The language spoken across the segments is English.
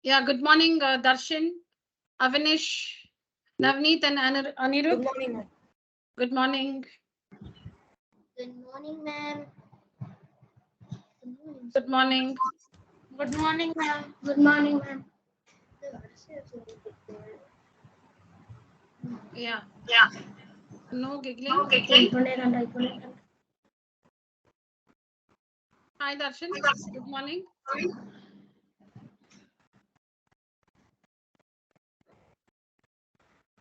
Yeah, good morning, Darshan, Avinish, Navneet, and Anirudh. Good morning, ma'am. Good morning. Good morning, ma'am. Good morning. Good morning, ma'am. Good morning, ma'am. Yeah, Yeah. no giggling. Hi, Darshan. Good morning.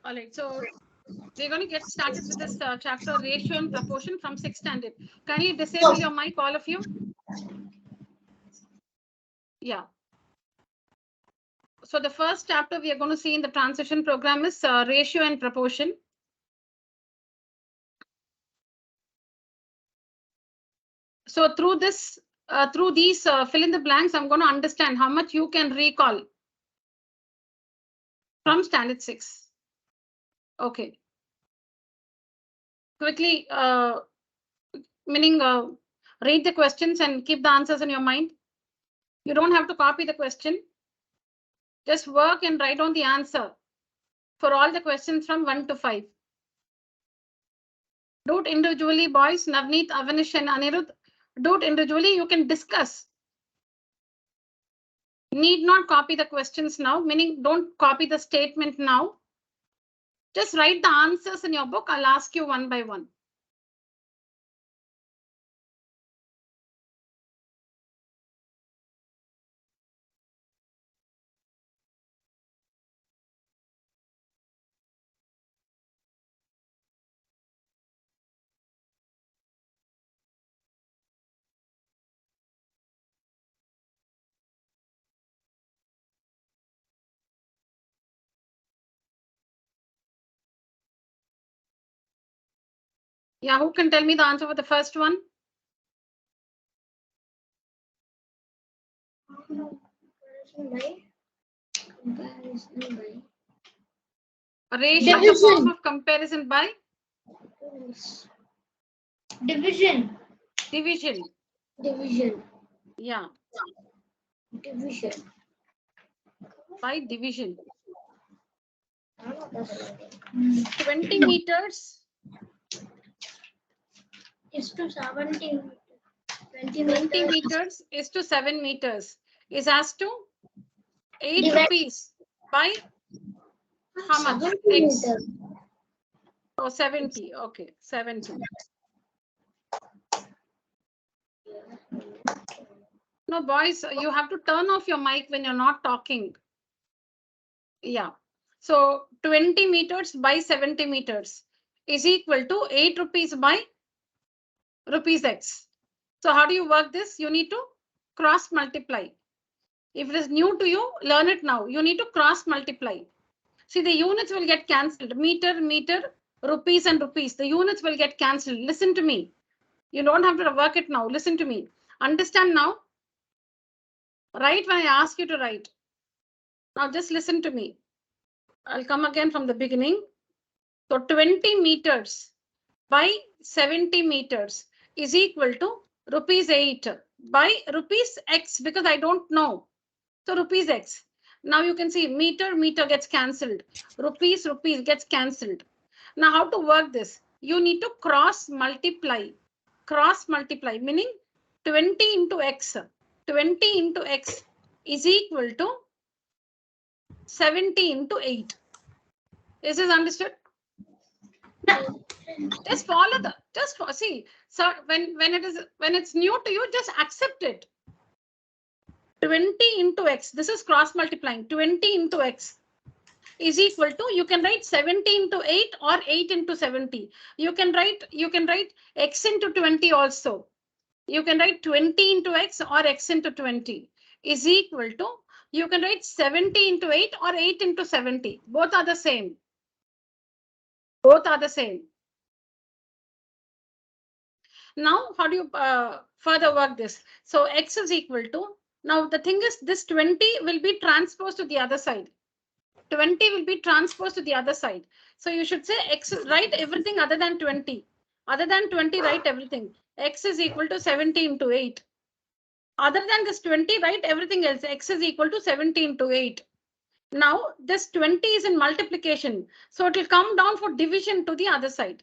All right, so we're going to get started with this chapter, ratio and proportion from 6th standard. Can you disable your mic, all of you? Yeah. So the first chapter we are going to see in the transition program is ratio and proportion. So through this, through these fill in the blanks, I'm going to understand how much you can recall from standard 6. Okay. Quickly, meaning read the questions and keep the answers in your mind. You don't have to copy the question. Just work and write down the answer for all the questions from 1 to 5. Do it individually, boys. Navneet, Avanish, and Anirudh. Do it individually. You can discuss. Need not copy the questions now, meaning don't copy the statement now. Just write the answers in your book. I'll ask you one by one. Yeah, who can tell me the answer for the first one? Ratio is a form of comparison by Division. division. Division. Yeah, Division. by division. 20 meters is to 70. 20 meters is to 7 meters is as to 8 Divide- rupees by how much? 70 X. meters. Oh, 70. Okay, 70. No, boys, you have to turn off your mic when you're not talking. Yeah. So 20 meters by 70 meters is equal to 8 rupees by rupees X. So how do you work this? You need to cross multiply. If it is new to you, learn it now. You need to cross multiply. See, the units will get cancelled. Meter, meter, rupees and rupees. The units will get cancelled. Listen to me. You don't have to work it now. Listen to me. Understand now? Write when I ask you to write. Now just listen to me. I'll come again from the beginning. So 20 meters by 70 meters is equal to rupees 8 by rupees X because I don't know. So rupees X. Now you can see meter, meter gets cancelled. Rupees, rupees gets cancelled. Now how to work this? You need to cross multiply. Cross multiply meaning 20 into X. 20 into X is equal to 70 into 8. Is this understood? Just follow the, see. So when it's new to you, just accept it. 20 into X. This is cross multiplying. 20 into X is equal to, you can write 70 into 8 or 8 into 70. You can write X into 20 also. You can write 20 into X or X into 20 is equal to, you can write 70 into 8 or 8 into 70. Both are the same. Both are the same. Now, how do you further work this? So X is equal to, now the thing is this 20 will be transposed to the other side. 20 will be transposed to the other side. So you should say X, write everything other than 20. Other than 20, write everything. X is equal to 70 into 8. Other than this 20, write everything else. X is equal to 70 into 8. Now this 20 is in multiplication. So it will come down for division to the other side.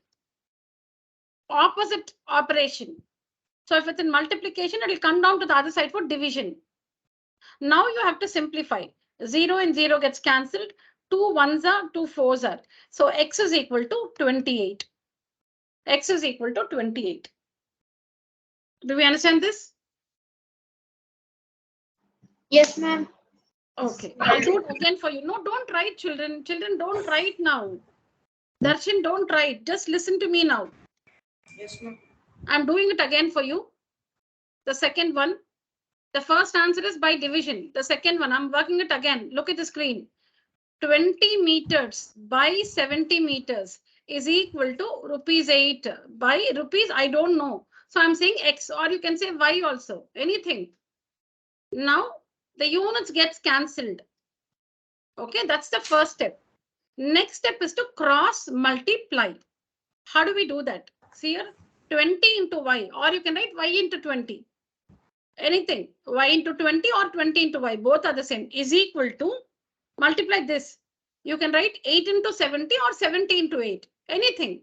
Opposite operation. So if it's in multiplication, it will come down to the other side for division. Now you have to simplify. 0 and 0 gets cancelled. 2 ones are, 2 fours are. So X is equal to 28. X is equal to 28. Do we understand this? Yes, ma'am. Okay, I'll do it again for you. No, don't write, children. Children, don't write now. Darshan, don't write. Just listen to me now. Yes, ma'am. I'm doing it again for you. The second one. The first answer is by division. The second one, I'm working it again. Look at the screen. 20 meters by 70 meters is equal to rupees 8 by rupees, I don't know. So I'm saying X, or you can say Y also, anything. Now the units gets cancelled. Okay, that's the first step. Next step is to cross multiply. How do we do that? See here, 20 into Y, or you can write Y into 20. Anything, Y into 20 or 20 into Y, both are the same, is equal to, multiply this. You can write 8 into 70 or 70 into 8. Anything,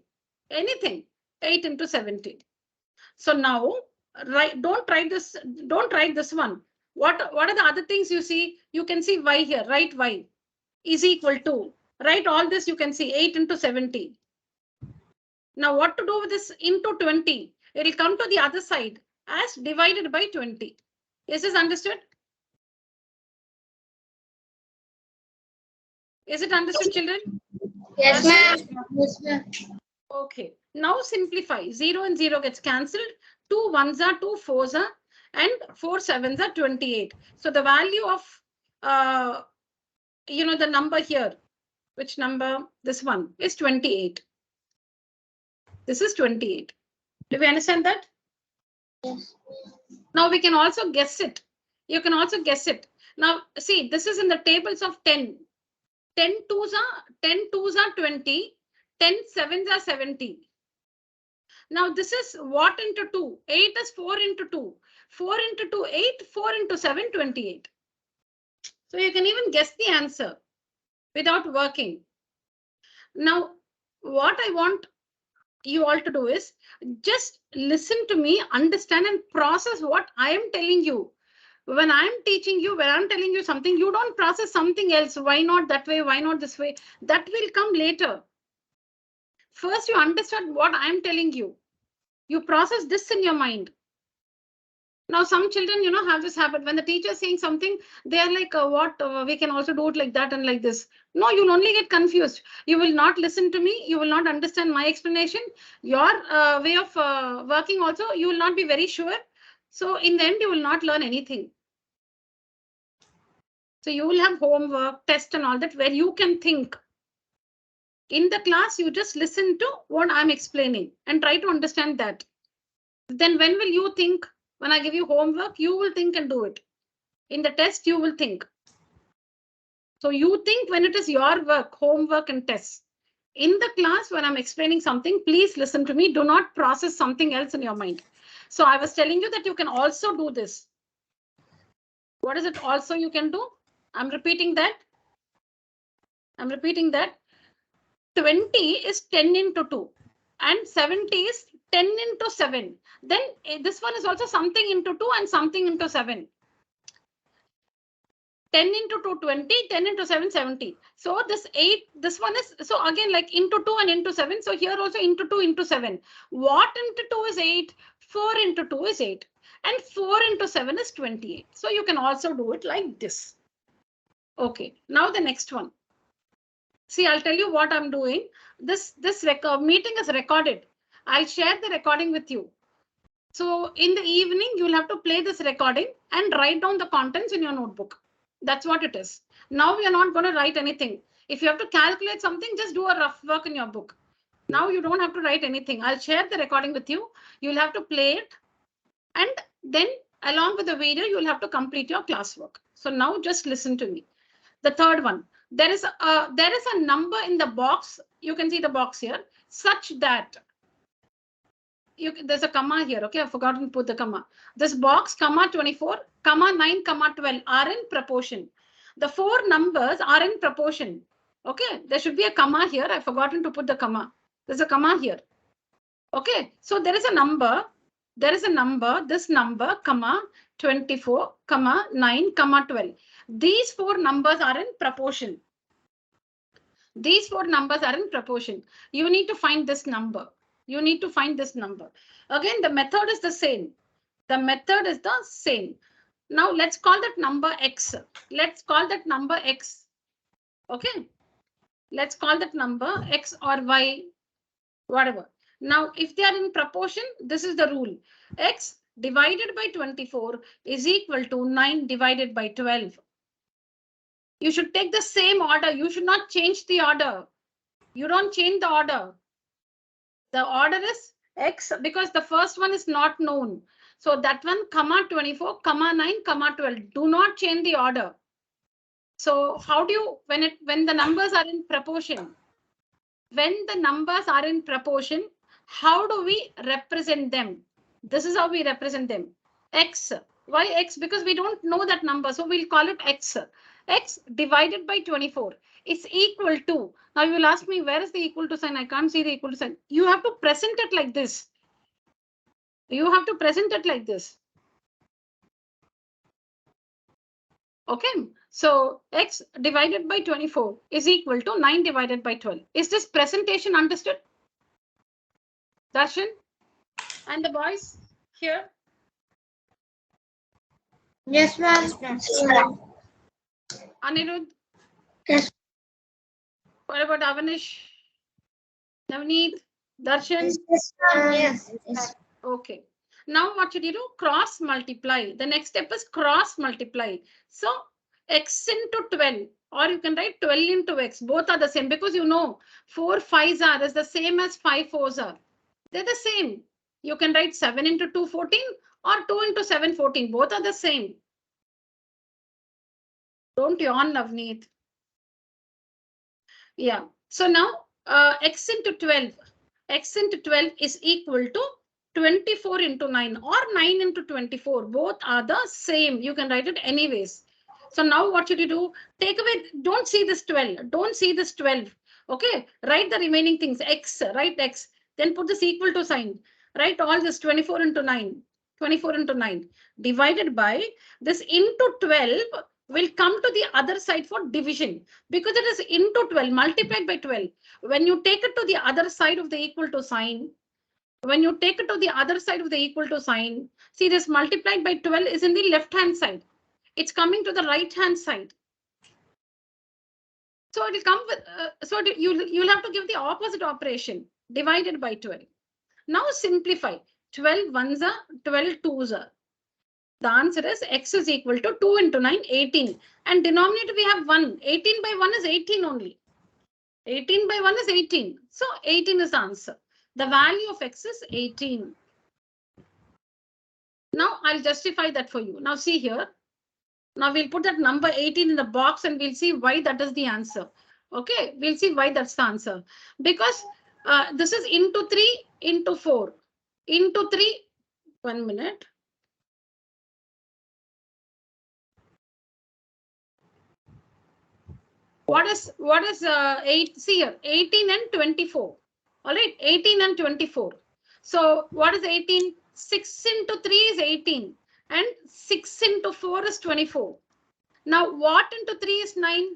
8 into 70. So now, don't write this one. What are the other things you see? You can see Y here, write Y is equal to, write all this, you can see 8 into 70. Now what to do with this into 20? It will come to the other side as divided by 20. Is this understood? Is it understood, children? Yes, ma'am. Yes, ma'am. Okay. Now simplify. 0 and 0 gets cancelled. 2 ones are, 2 fours are, and 4 sevens are 28. So the value of, the number here, which number? This one is 28. This is 28. Do we understand that? Yes. Now we can also guess it. You can also guess it. Now see, this is in the tables of 10. 10 twos are 20. 10 sevens are 70. Now this is what into 2? 8 is 4 into 2. 4 into 2, 8. 4 into 7, 28. So you can even guess the answer without working. Now, what I want you all to do is just listen to me, understand and process what I am telling you. When I'm teaching you, when I'm telling you something, you don't process something else. Why not that way? Why not this way? That will come later. First, you understand what I'm telling you. You process this in your mind. Now, some children, have this habit. When the teacher is saying something, they are like, we can also do it like that and like this. No, you'll only get confused. You will not listen to me. You will not understand my explanation. Your way of working also, you will not be very sure. So in the end, you will not learn anything. So you will have homework, test and all that where you can think. In the class, you just listen to what I'm explaining and try to understand that. Then when will you think? When I give you homework, you will think and do it. In the test, you will think. So you think when it is your work, homework and tests. In the class, when I'm explaining something, please listen to me. Do not process something else in your mind. So I was telling you that you can also do this. What is it also you can do? I'm repeating that. 20 is 10 into 2 and 70 is 10 into 7. Then this one is also something into 2 and something into 7. 10 into 2, 20, 10 into 7, 70. So this 8, this one is, so again like into 2 and into 7. So here also into 2 into 7. What into 2 is 8? 4 into 2 is 8. And 4 into 7 is 28. So you can also do it like this. Okay, now the next one. See, I'll tell you what I'm doing. This meeting is recorded. I'll share the recording with you. So in the evening, you'll have to play this recording and write down the contents in your notebook. That's what it is. Now we are not going to write anything. If you have to calculate something, just do a rough work in your book. Now you don't have to write anything. I'll share the recording with you. You'll have to play it. And then along with the video, you'll have to complete your classwork. So now just listen to me. The third one. There is a number in the box. You can see the box here, such that there's a comma here. Okay, I've forgotten to put the comma. This box, comma 24, comma 9, comma 12 are in proportion. The four numbers are in proportion. Okay, there should be a comma here. I've forgotten to put the comma. There's a comma here. Okay, so there is a number. There is a number, this number, comma 24, comma 9, comma 12. These four numbers are in proportion. These four numbers are in proportion. You need to find this number. You need to find this number. Again, the method is the same. The method is the same. Now let's call that number X. Let's call that number X. Okay. Let's call that number X or Y, whatever. Now, if they are in proportion, this is the rule. X divided by 24 is equal to 9 divided by 12. You should take the same order. You should not change the order. You don't change the order. The order is X because the first one is not known. So that one, comma 24, comma 9, comma 12. Do not change the order. So how do you, when the numbers are in proportion, when the numbers are in proportion, how do we represent them? This is how we represent them. X. Why X? Because we don't know that number. So we'll call it X. X divided by 24 is equal to. Now you will ask me, where is the equal to sign? I can't see the equal to sign. You have to present it like this. You have to present it like this. Okay. So X divided by 24 is equal to 9 divided by 12. Is this presentation understood? Darshan? And the boys here? Yes, ma'am. Anirudh? Yes. What about Avanish? Navneet? Darshan? Yes, ma'am. Yes. Okay. Now what should you do? Cross multiply. The next step is cross multiply. So X into 12, or you can write 12 into X. Both are the same because you know 4 5s are is the same as 5 4s are. They're the same. You can write 7 into 2 14 or 2 into 7 14. Both are the same. Don't yawn, Navneet. Yeah. So now X into 12. X into 12 is equal to 24 into 9 or 9 into 24. Both are the same. You can write it anyways. So now what should you do? Take away, don't see this 12. Don't see this 12. Okay, write the remaining things. X, write X. Then put this equal to sign. Write all this 24 into 9. 24 into 9 divided by this into 12 will come to the other side for division because it is into 12 multiplied by 12. When you take it to the other side of the equal to sign, when you take it to the other side of the equal to sign, see this multiplied by 12 is in the left hand side. It's coming to the right hand side. So it will come with, you'll have to give the opposite operation, divided by 12. Now simplify. 12 ones are, 12 twos are. The answer is X is equal to 2 into 9, 18. And denominator we have 1. 18 by 1 is 18 only. 18 by 1 is 18. So 18 is the answer. The value of X is 18. Now I'll justify that for you. Now see here. Now we'll put that number 18 in the box and we'll see why that is the answer. Okay, we'll see why that's the answer. Because this is into 3 into 4. Into 3, 1 minute. What is 8? See here, 18 and 24. All right, 18 and 24. So what is 18? 6 into 3 is 18 and 6 into 4 is 24. Now what into 3 is 9?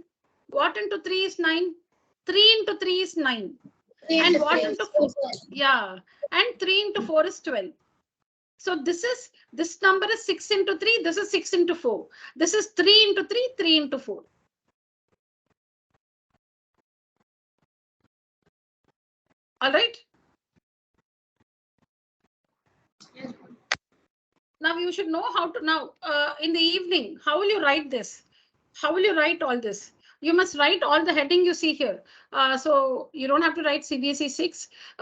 What into 3 is 9? 3 into 3 is 9. And what into 4? Yeah, and 3 into 4 is 12. So this number is 6 into 3. This is 6 into 4. This is 3 into 3, 3 into 4. All right. Now you should know how to now in the evening, how will you write this? How will you write all this? You must write all the heading you see here. So you don't have to write CBSE-VII,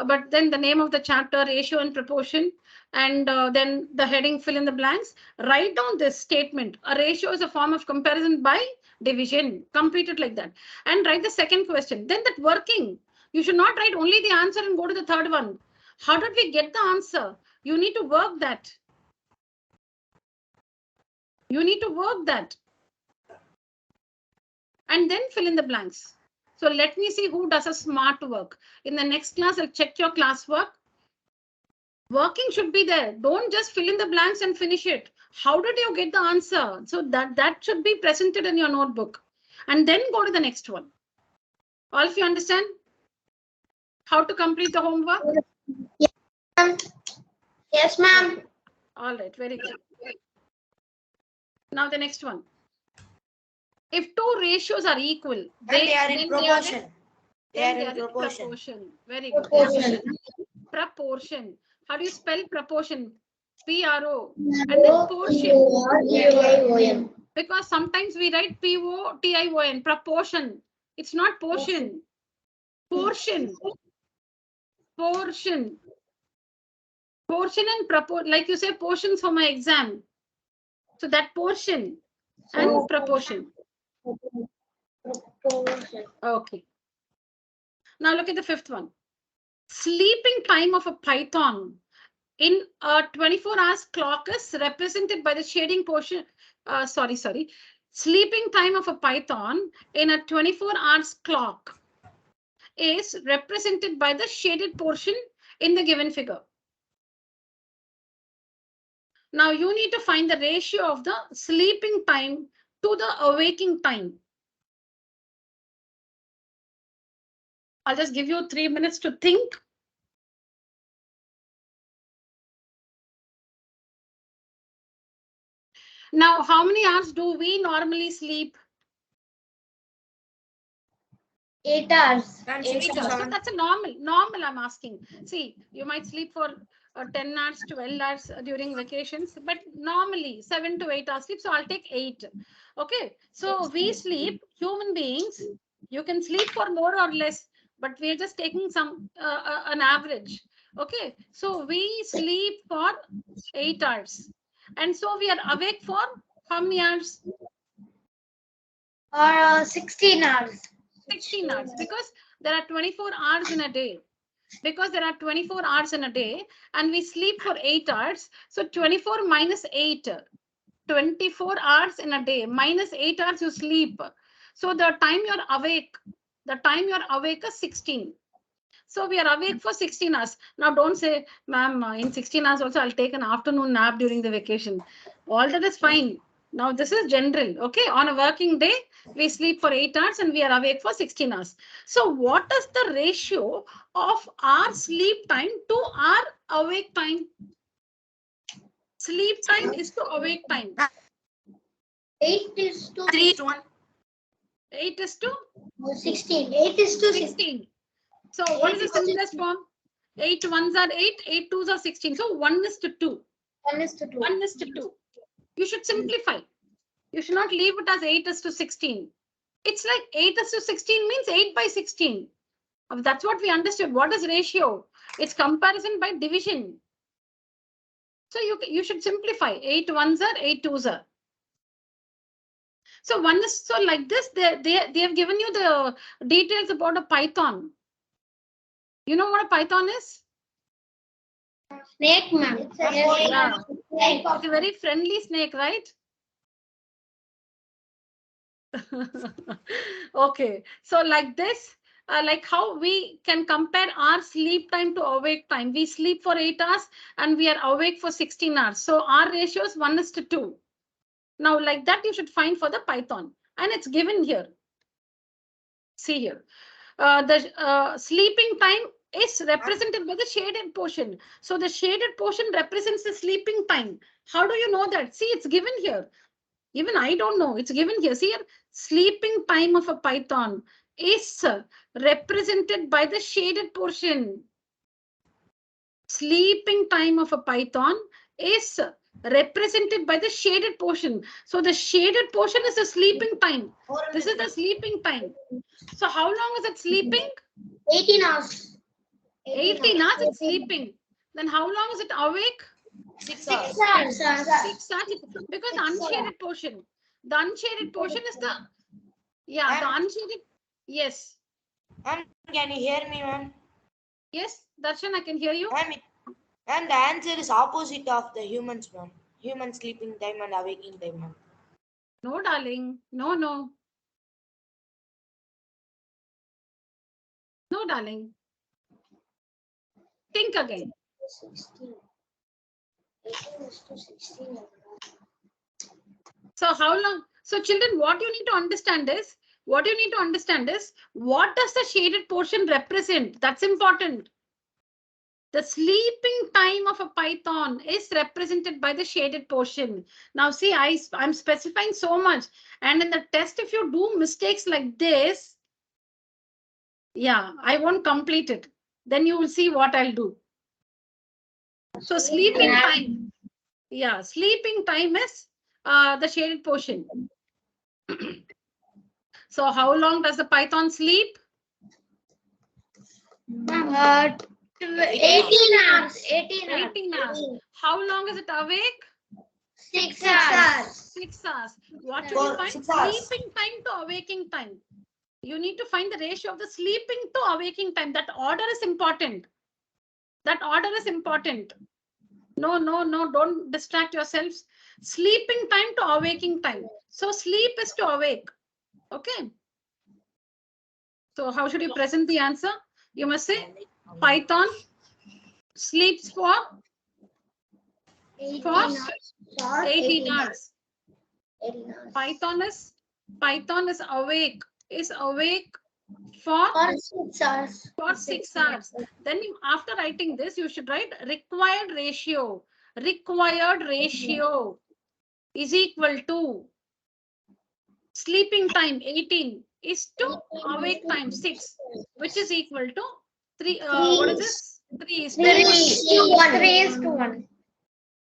but then the name of the chapter, ratio and proportion, and then the heading, fill in the blanks. Write down this statement. A ratio is a form of comparison by division. Complete it like that. And write the second question. Then that working. You should not write only the answer and go to the third one. How did we get the answer? You need to work that. You need to work that. And then fill in the blanks. So let me see who does a smart work. In the next class, I'll check your classwork. Working should be there. Don't just fill in the blanks and finish it. How did you get the answer? So that should be presented in your notebook. And then go to the next one. All of you understand how to complete the homework? Yes, ma'am. All right, very good. Now the next one. If two ratios are equal, They are in proportion. They are in proportion. proportion. Very good. Proportion. Proportion. How do you spell proportion? P-R-O. And then portion. P-O-R-T-I-O-N. Because sometimes we write P-O-T-I-O-N. Proportion. It's not portion. Portion. Portion. Portion and proportion. Like you say, portions for my exam. So that portion and proportion. Proportion. Okay. Now look at the fifth one. Sleeping time of a python in a 24 hours clock is represented by the shading portion. Sleeping time of a python in a 24 hours clock is represented by the shaded portion in the given figure. Now you need to find the ratio of the sleeping time to the awaking time. I'll just give you 3 minutes to think. Now, how many hours do we normally sleep? 8 hours. 6 to So 7. that's a normal I'm asking. See, you might sleep for 10 hours, 12 hours during vacations, but normally 7 to 8 hours sleep. So I'll take 8. Okay, so we sleep, human beings, you can sleep for more or less, but we're just taking some an average. Okay, so we sleep for 8 hours. And so we are awake for how many hours? Or 16 hours. 16 hours, because there are 24 hours in a day. Because there are 24 hours in a day and we sleep for 8 hours. So 24 minus 8, 24 hours in a day minus 8 hours you sleep. So the time you're awake is 16. So we are awake for 16 hours. Now don't say, ma'am, in 16 hours also I'll take an afternoon nap during the vacation. All that is fine. Now this is general. Okay, on a working day, we sleep for 8 hours and we are awake for 16 hours. So what is the ratio of our sleep time to our awake time? Sleep time is to awake time. 8 is to 3 to 1. 8 is to 16. 8 is to 16. 16. So what is the simplest form? 8 ones are 8, 8 twos are 16. So 1 is to 2. 1 is to 2. 1 is to 2. You should simplify. You should not leave it as 8 is to 16. It's like 8 is to 16 means 8 by 16. That's what we understood. What is ratio? It's comparison by division. So you should simplify. 8 ones are 8 twos are. So one is so like this. They have given you the details about a python. You know what a python is? Snake, ma'am. It's It's a very friendly snake, right? Okay, so like this, like how we can compare our sleep time to awake time. We sleep for 8 hours and we are awake for 16 hours. So our ratio is 1 is to 2. Now like that you should find for the python and it's given here. See here, the sleeping time is represented by the shaded portion. So the shaded portion represents the sleeping time. How do you know that? See, it's given here. Even I don't know. It's given here. See here, sleeping time of a python is represented by the shaded portion. Sleeping time of a python is represented by the shaded portion. So the shaded portion is the sleeping time. This is the sleeping time. So how long is it sleeping? 18 hours. 18 hours it's sleeping. Then how long is it awake? 6 hours. hours. 6 hours. Because the unshaded portion. The unshaded portion is the, the unshaded. Yes. Ma'am, can you hear me, ma'am? Yes, Darshan, I can hear you. And the answer is opposite of the humans, ma'am. Human sleeping time and awaking time, ma'am. No, darling. No, no. No, darling. Think again. 16. 18 is to 16. So how long? So children, what you need to understand is, what does the shaded portion represent? That's important. The sleeping time of a python is represented by the shaded portion. Now see, I'm specifying so much. And in the test, if you do mistakes like this, yeah, I won't complete it. Then you will see what I'll do. So sleeping time. Yeah, sleeping time is the shaded portion. So how long does the python sleep? 18 hours. 18 hours. How long is it awake? 6 hours. 6 hours. What should you find? 6 hours. Sleeping time to awaking time. You need to find the ratio of the sleeping to awaking time. That order is important. That order is important. No, don't distract yourselves. Sleeping time to awaking time. So sleep is to awake. Okay. So how should you present the answer? You must say python sleeps for 18 For? hours. 18 hours. 18 hours. Python is awake for For 6 hours. 6 hours. Then after writing this, you should write required ratio. Required ratio is equal to sleeping time 18 is to awake time 6, which is equal to 3. What is this? 3 is to 3 1. is to 1. 3 is to 1.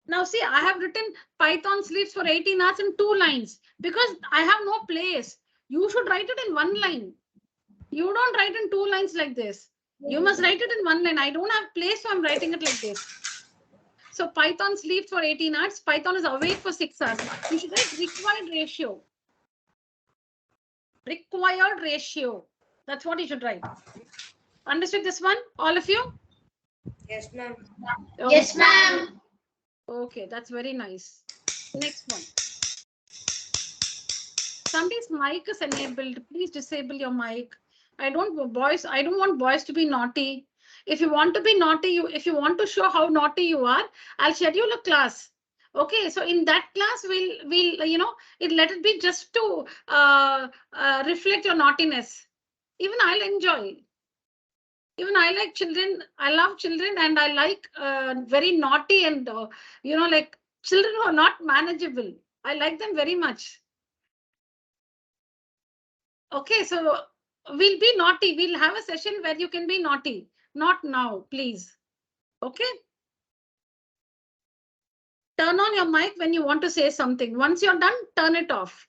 Now see, I have written python sleeps for 18 hours in 2 lines because I have no place. You should write it in 1 line. You don't write in 2 lines like this. You must write it in 1 line. I don't have place, so I'm writing it like this. So python sleeps for 18 hours. Python is awake for 6 hours. You should write required ratio. Required ratio. That's what you should write. Understood this one, all of you? Yes, ma'am. Okay. Yes, ma'am. Okay, that's very nice. Next one. Somebody's mic is enabled. Please disable your mic. I don't want boys to be naughty. If you want to be naughty, if you want to show how naughty you are, I'll schedule a class. Okay, so in that class, we'll let it be just to reflect your naughtiness. Even I'll enjoy. Even I like children. I love children, and I like very naughty and like children who are not manageable. I like them very much. Okay, so we'll be naughty. We'll have a session where you can be naughty. Not now, please. Okay. Turn on your mic when you want to say something. Once you're done, turn it off.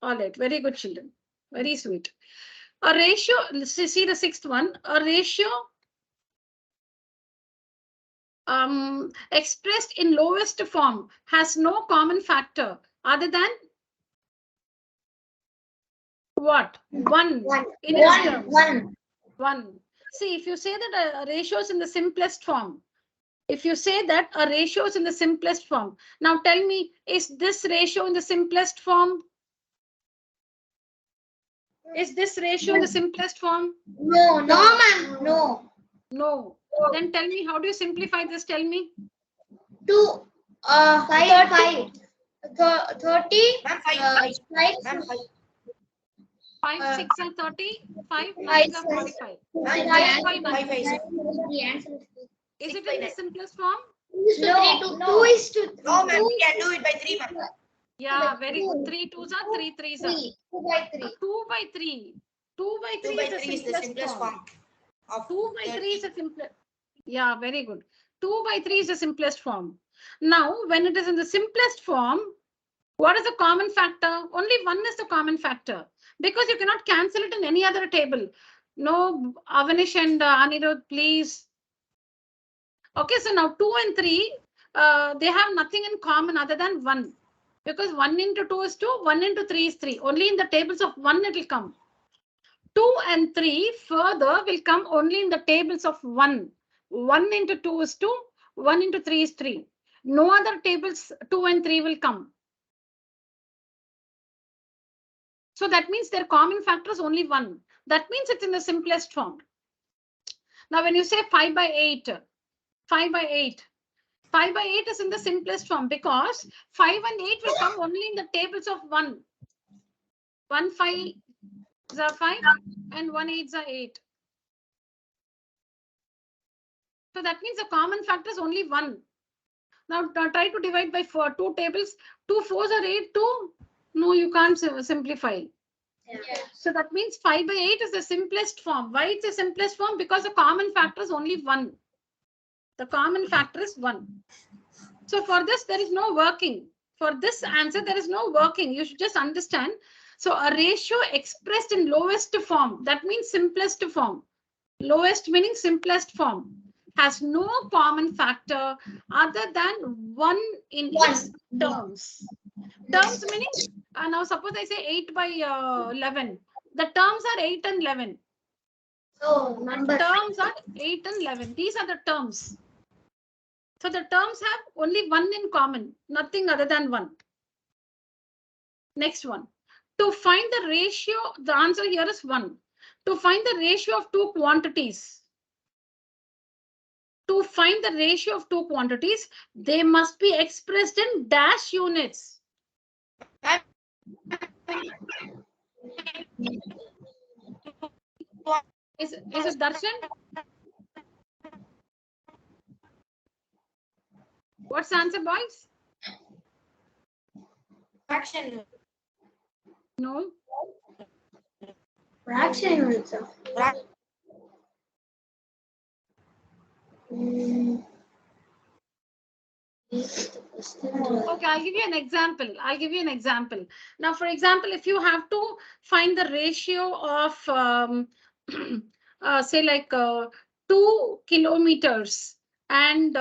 All right. Very good, children. Very sweet. A ratio, let's see the 6th one. A ratio expressed in lowest form has no common factor other than what? 1 in its terms. 1. See, if you say that a ratio is in the simplest form, if you say that a ratio is in the simplest form, now tell me, is this ratio in the simplest form? Is this ratio in the simplest form? No, ma'am. No. No. Then tell me, how do you simplify this? Tell me. 2, 5, 30. Ma'am, 5. Ma'am, 5. 5, 6 and 30. 5, 9 are 45. Is it in the simplest form? No. 2 is to 3. No, ma'am, we can do it by 3, ma'am. Yeah, very good. 3 2s are 3 3s are. 2 by 3. 2 by 3. 2 by 3 2 by is 3 is the simplest form. Of 2 by 3 30. is the simplest. Yeah, very good. 2 by 3 is the simplest form. Now, when it is in the simplest form, what is the common factor? Only 1 is the common factor because you cannot cancel it in any other table. No, Avanish and Anirudh, please. Okay, so now 2 and 3, they have nothing in common other than 1 because 1 into 2 is 2, 1 into 3 is 3. Only in the tables of 1 it will come. 2 and 3 further will come only in the tables of 1. 1 into 2 is 2, 1 into 3 is 3. No other tables 2 and 3 will come. So that means their common factor is only 1. That means it's in the simplest form. Now when you say 5 by 8, 5 by 8, 5 by 8 is in the simplest form because 5 and 8 will come only in the tables of 1. 1 5 is 5 and 1 8 is 8. So that means the common factor is only 1. Now try to divide by 4. 2 tables. 2 4s are 8. 2. No, you can't simplify. Yeah. So that means 5 by 8 is the simplest form. Why it's the simplest form? Because the common factor is only 1. The common factor is 1. So for this, there is no working. For this answer, there is no working. You should just understand. So a ratio expressed in lowest form, that means simplest form. Lowest meaning simplest form, has no common factor other than 1 in its terms. Terms meaning, now suppose I say 8 by 11. The terms are 8 and 11. So number. Terms are 8 and 11. These are the terms. So the terms have only 1 in common, nothing other than 1. Next one. To find the ratio, the answer here is 1. To find the ratio of two quantities. To find the ratio of two quantities, they must be expressed in dash units. Is it Darshan? What's the answer, boys? Fraction. No. Fraction units. Okay, I'll give you an example. Now, for example, if you have to find the ratio of, say like 2 kilometers and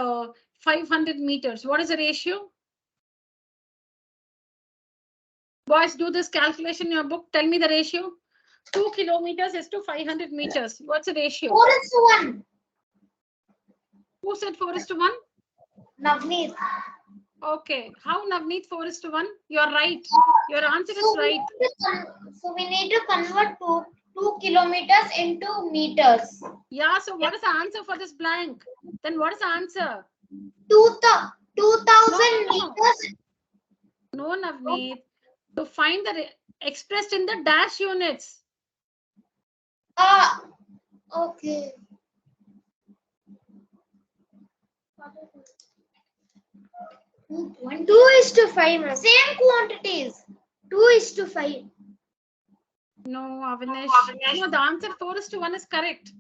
500 meters, what is the ratio? Boys, do this calculation in your book. Tell me the ratio. 2 kilometers is to 500 meters. What's the ratio? 4:1. Who said 4:1? Navneet. Okay. How, Navneet, 4:1? You're right. Your answer is right. So we need to convert 2 kilometers into meters. Yeah, so what is the answer for this blank? Then what is the answer? 2,000 meters. No, Navneet. To find the expressed in the dash units. Okay. 2:5. Same quantities. 2:5. No, Avinash. No, the answer 4:1 is correct.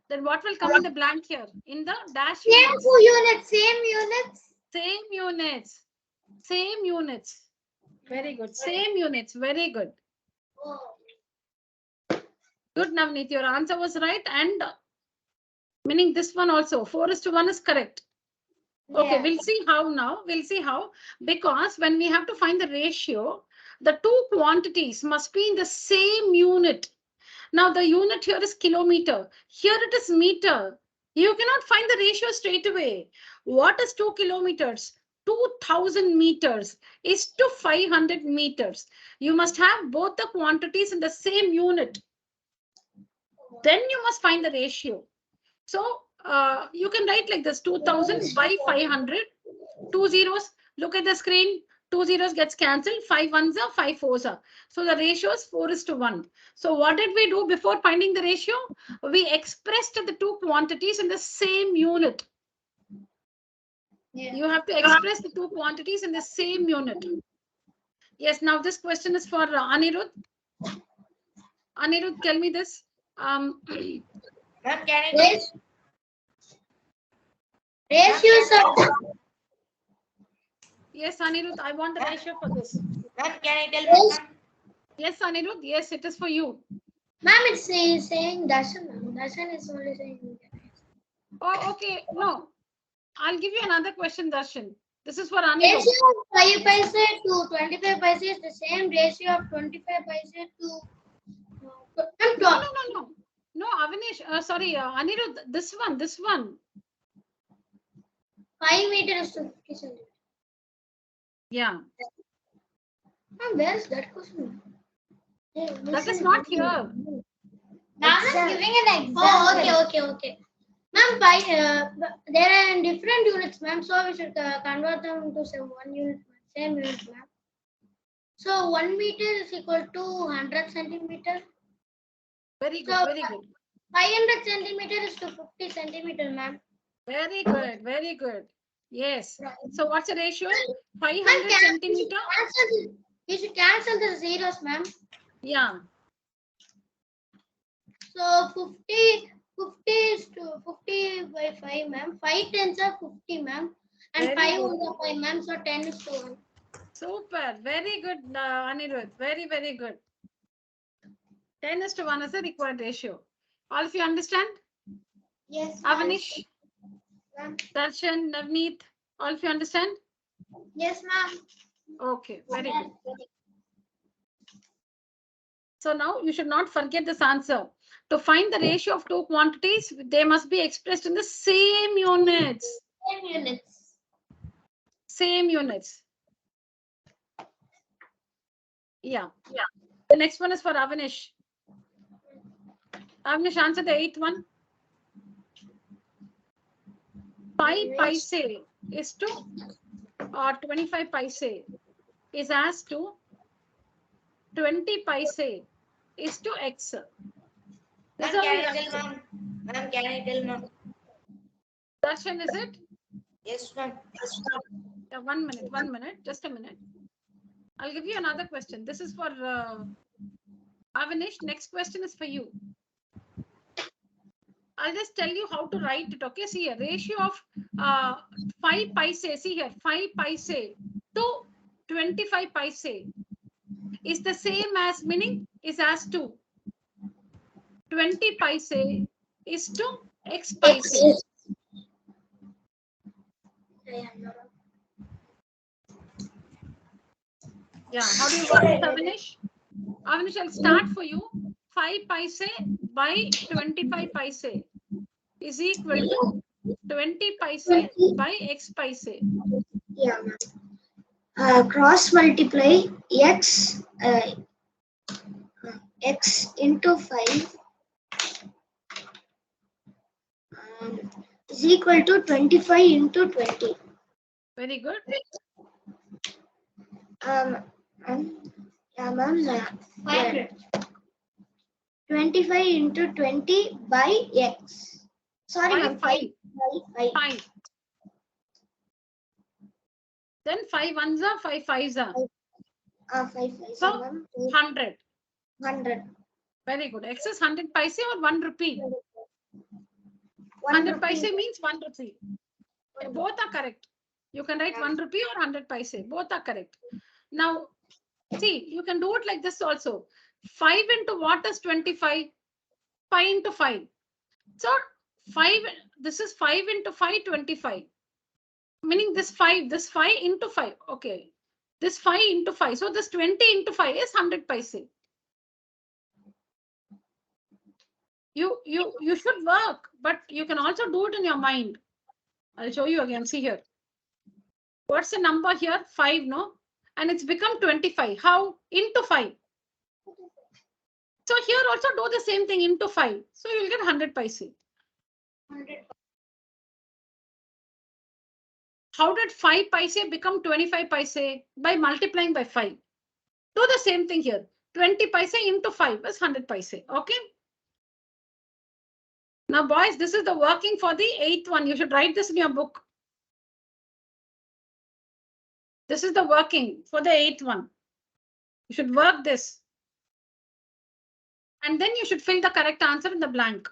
Then what will come in the blank here? In the dash Same units. units. Same units. Same units. Same units. Very good. Same units. Very good. Good, Navneet. Your answer was right. And meaning this one also. 4:1 is correct. Okay, Yeah. we'll see how now. We'll see how. Because when we have to find the ratio, the two quantities must be in the same unit. Now the unit here is kilometer. Here it is meter. You cannot find the ratio straight away. What is 2 kilometers? 2,000 meters is to 500 meters. You must have both the quantities in the same unit. Then you must find the ratio. So you can write like this: 2,000 by 500. 2 zeros. Look at the screen. 2 zeros gets cancelled. 5 ones are 5 fours are. So the ratio is 4:1. So what did we do before finding the ratio? We expressed the two quantities in the same unit. Yeah. You have to express the two quantities in the same unit. Yes, now this question is for Anirudh. Anirudh, tell me this. Ma'am, can I Ratios of. Yes, Anirudh, I want the ratio for this. Ma'am, can I tell you? Yes, Anirudh, yes, it is for you. Ma'am, it's saying Darshan. Darshan is only saying. Oh, okay. No, I'll give you another question, Darshan. This is for Anirudh. Ratio of 5 paise to 25 paise is the same ratio of 25 paise to No, Avnish, sorry, Anirudh, this one. 5 meters to 50 centimeters. Yeah, Where is that question? that is not here. Ma'am is giving an example. Oh, okay. Ma'am, there are different units, ma'am. So we should convert them to same unit, ma'am. So 1 meter is equal to 100 centimeter. Very good, So, very good. 500 centimeter is to 50 centimeter, ma'am. Very good, very good. Yes. So what's the ratio? 500 Ma'am, centimeter. You should cancel the zeros, ma'am. Yeah. So 50 is to 50 by 5, ma'am. 5 tens are 50, ma'am. And Very 5 good. over 5, ma'am. So 10 is to 1. Super. Very good, Anirudh. Very, very good. 10:1 is the required ratio. All of you understand? Yes. Avnish, Ma'am. Darshan, Navneet, all of you understand? Yes, ma'am. Okay, very good. So now you should not forget this answer. To find the ratio of two quantities, they must be expressed in the same units. Same units. Same units. Yeah. The next one is for Avnish. Avnish, answer the 8th one. 5 paise is to, or 25 paise is as to 20 paise is to x. Ma'am, can I tell, ma'am? Ma'am, can I tell, ma'am? Darshan, is it? Yes, ma'am. Yeah, 1 minute, just a minute. I'll give you another question. This is for Avnish. Next question is for you. I'll just tell you how to write it. Okay, see a ratio of 5 paise. See here, 5 paise to 25 paise is the same as, meaning is as to 20 paise is to x paise. Yeah, how do you work it, Avnish? Avnish, I'll start for you. 5 paise by 25 paise is equal to 20 paise by x paise. Yeah, ma'am. Cross multiply x x into 5 is equal to 25 into 20. Very good. Yeah, ma'am. 25 into 20 by x. Sorry, ma'am. 5. Then 5 ones are 5 fives are. 5 5. So 100. 100. Very good. X is 100 paise or 1 rupee. 100 paise means 1 rupee. Both are correct. You can write 1 rupee or 100 paise. Both are correct. Now, see, you can do it like this also. 5 into what is 25? 5 into 5. So 5, this is 5 into 5, 25. Meaning this 5 into 5. Okay. This 5 into 5. So this 20 into 5 is 100 paise. You should work, but you can also do it in your mind. I'll show you again. See here. What's the number here? 5, no? And it's become 25. How? Into 5. So here also do the same thing, into 5. So you'll get 100 paise. 100. How did 5 paise become 25 paise? By multiplying by 5. Do the same thing here. 20 paise into 5 is 100 paise. Okay. Now, boys, this is the working for the 8th one. You should write this in your book. This is the working for the 8th one. You should work this. And then you should fill the correct answer in the blank.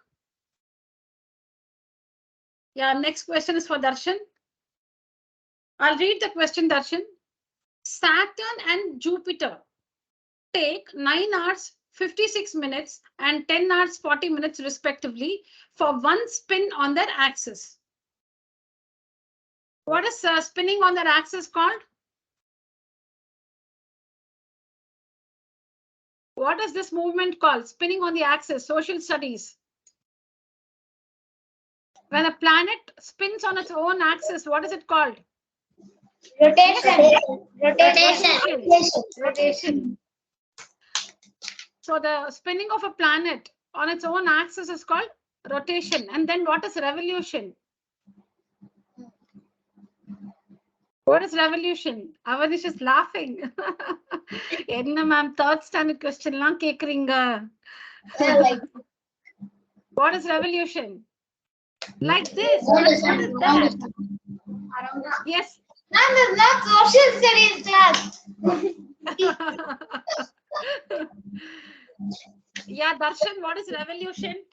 Yeah, next question is for Darshan. I'll read the question, Darshan. Saturn and Jupiter take 9 hours, 56 minutes and 10 hours, 40 minutes respectively for one spin on their axis. What is spinning on their axis called? What is this movement called? Spinning on the axis, social studies. When a planet spins on its own axis, what is it called? Rotation. Rotation. So the spinning of a planet on its own axis is called rotation. And then what is revolution? What is revolution? Avanish is laughing. Enna ma'am, third standard question lang kekringa. What is revolution? Like this. What is that? Yes. Ma'am, it's not social studies class. Yeah, Darshan, what is revolution?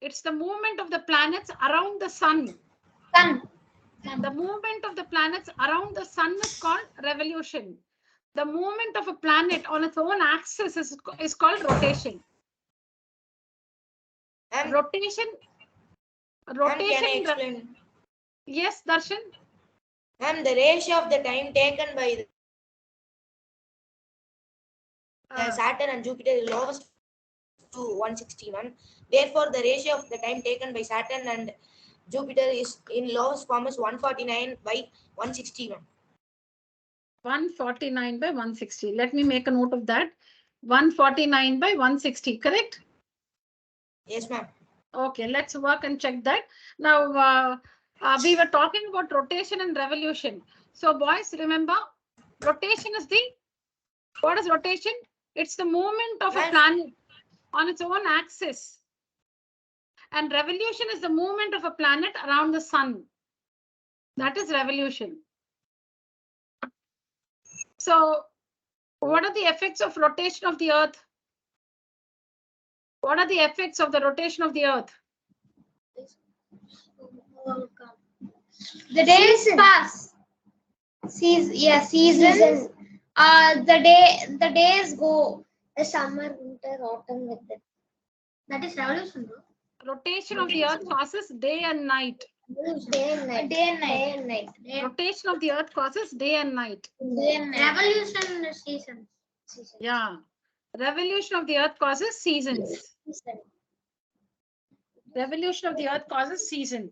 It's the movement of the planets around the sun. The movement of the planets around the sun is called revolution. The movement of a planet on its own axis is called rotation. Rotation. Can I explain? Yes, Darshan. Ma'am, the ratio of the time taken by Saturn and Jupiter is lowest to 161. Therefore, the ratio of the time taken by Saturn and Jupiter is in lowest form is 149 by 161. 149 by 160. Let me make a note of that. 149 by 160, correct? Yes, ma'am. Okay, let's work and check that. Now, we were talking about rotation and revolution. So, boys, remember, rotation is what is rotation? It's the movement of a planet on its own axis. And revolution is the movement of a planet around the sun. That is revolution. So, what are the effects of rotation of the Earth? What are the effects of the rotation of the Earth? The days pass. Seasons. The days go. The summer, winter, autumn with it. That is revolution, bro. Rotation of the Earth causes day and night. Day and night. Rotation of the Earth causes day and night. Revolution seasons. Yeah. Revolution of the Earth causes seasons. Revolution of the Earth causes season.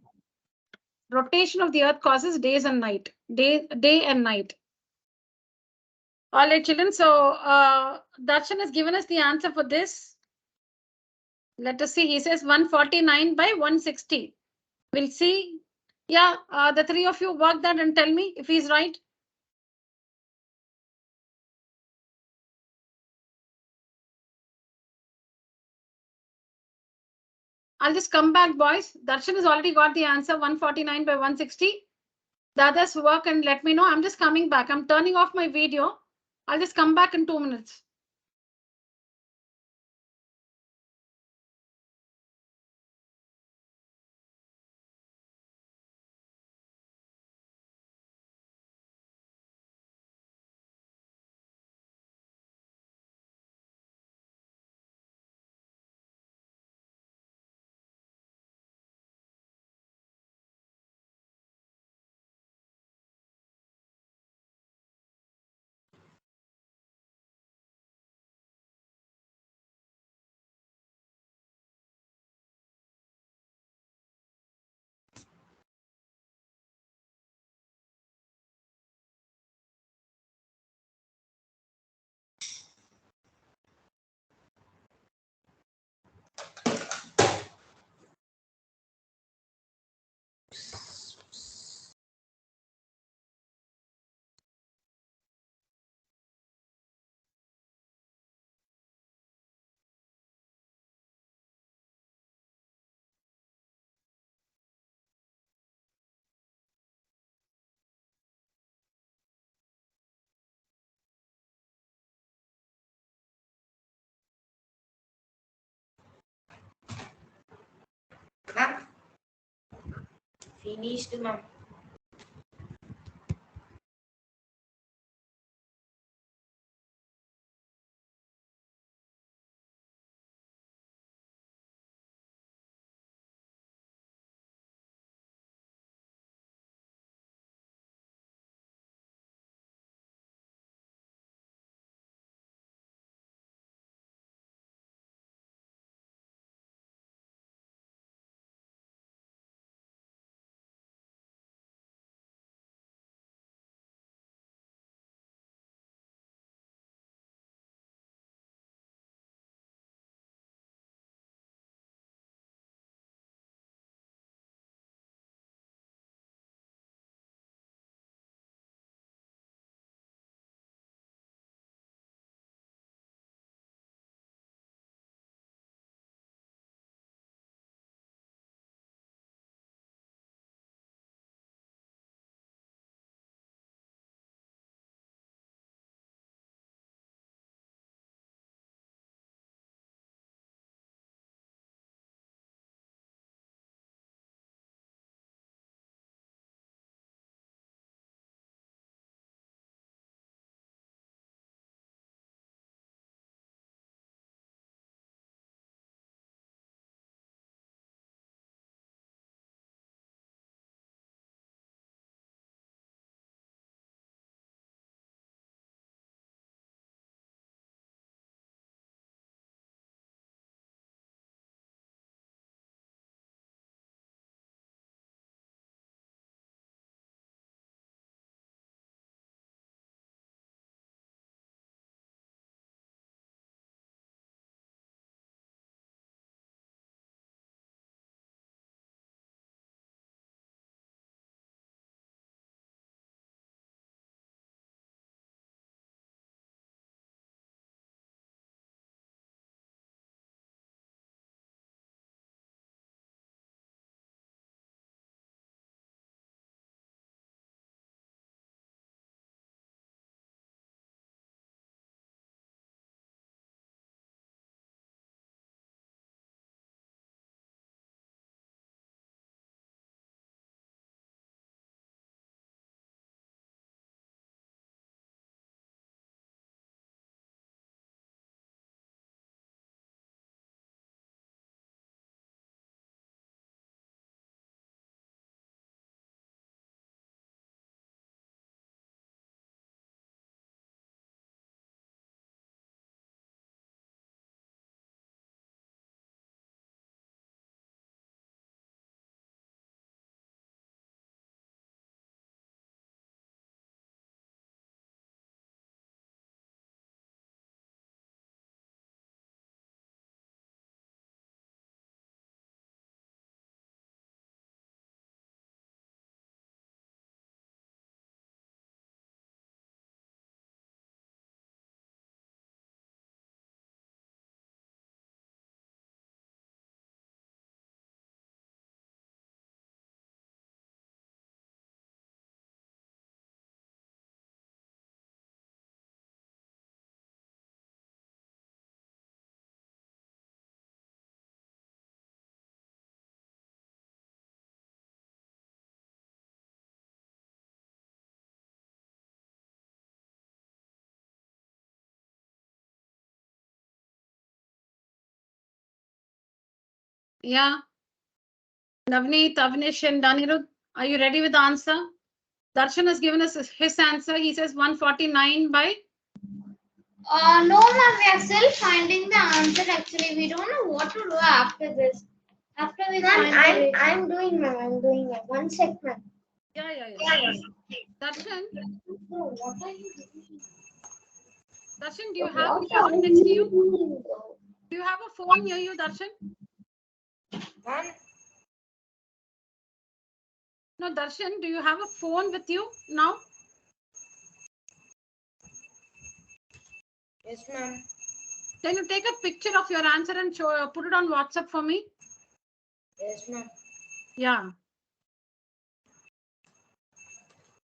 Rotation of the Earth causes days and night. Day and night. All right, children. So Darshan has given us the answer for this. Let us see. He says 149 by 160. We'll see. Yeah, the three of you work that and tell me if he's right. I'll just come back, boys. Darshan has already got the answer, 149 by 160. The others work and let me know. I'm just coming back. I'm turning off my video. I'll just come back in 2 minutes. Ma'am, finished, ma'am. Yeah. Navneet, Avnish, and Danirud, are you ready with the answer? Darshan has given us his answer. He says 149 by. No, ma'am, we are still finding the answer. Actually, we don't know what to do after this. After we find I'm doing, ma'am. I'm doing, ma'am. 1 sec, ma'am. Yeah. Darshan, No, what are you doing? Darshan, do you have a phone next to you? Do you have a phone near you, Darshan? Ma'am, No, Darshan, do you have a phone with you now? yes, ma'am. Can you take a picture of your answer and put it on WhatsApp for me? Yes, ma'am. Yeah.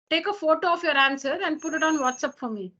Take a photo of your answer and put it on WhatsApp for me.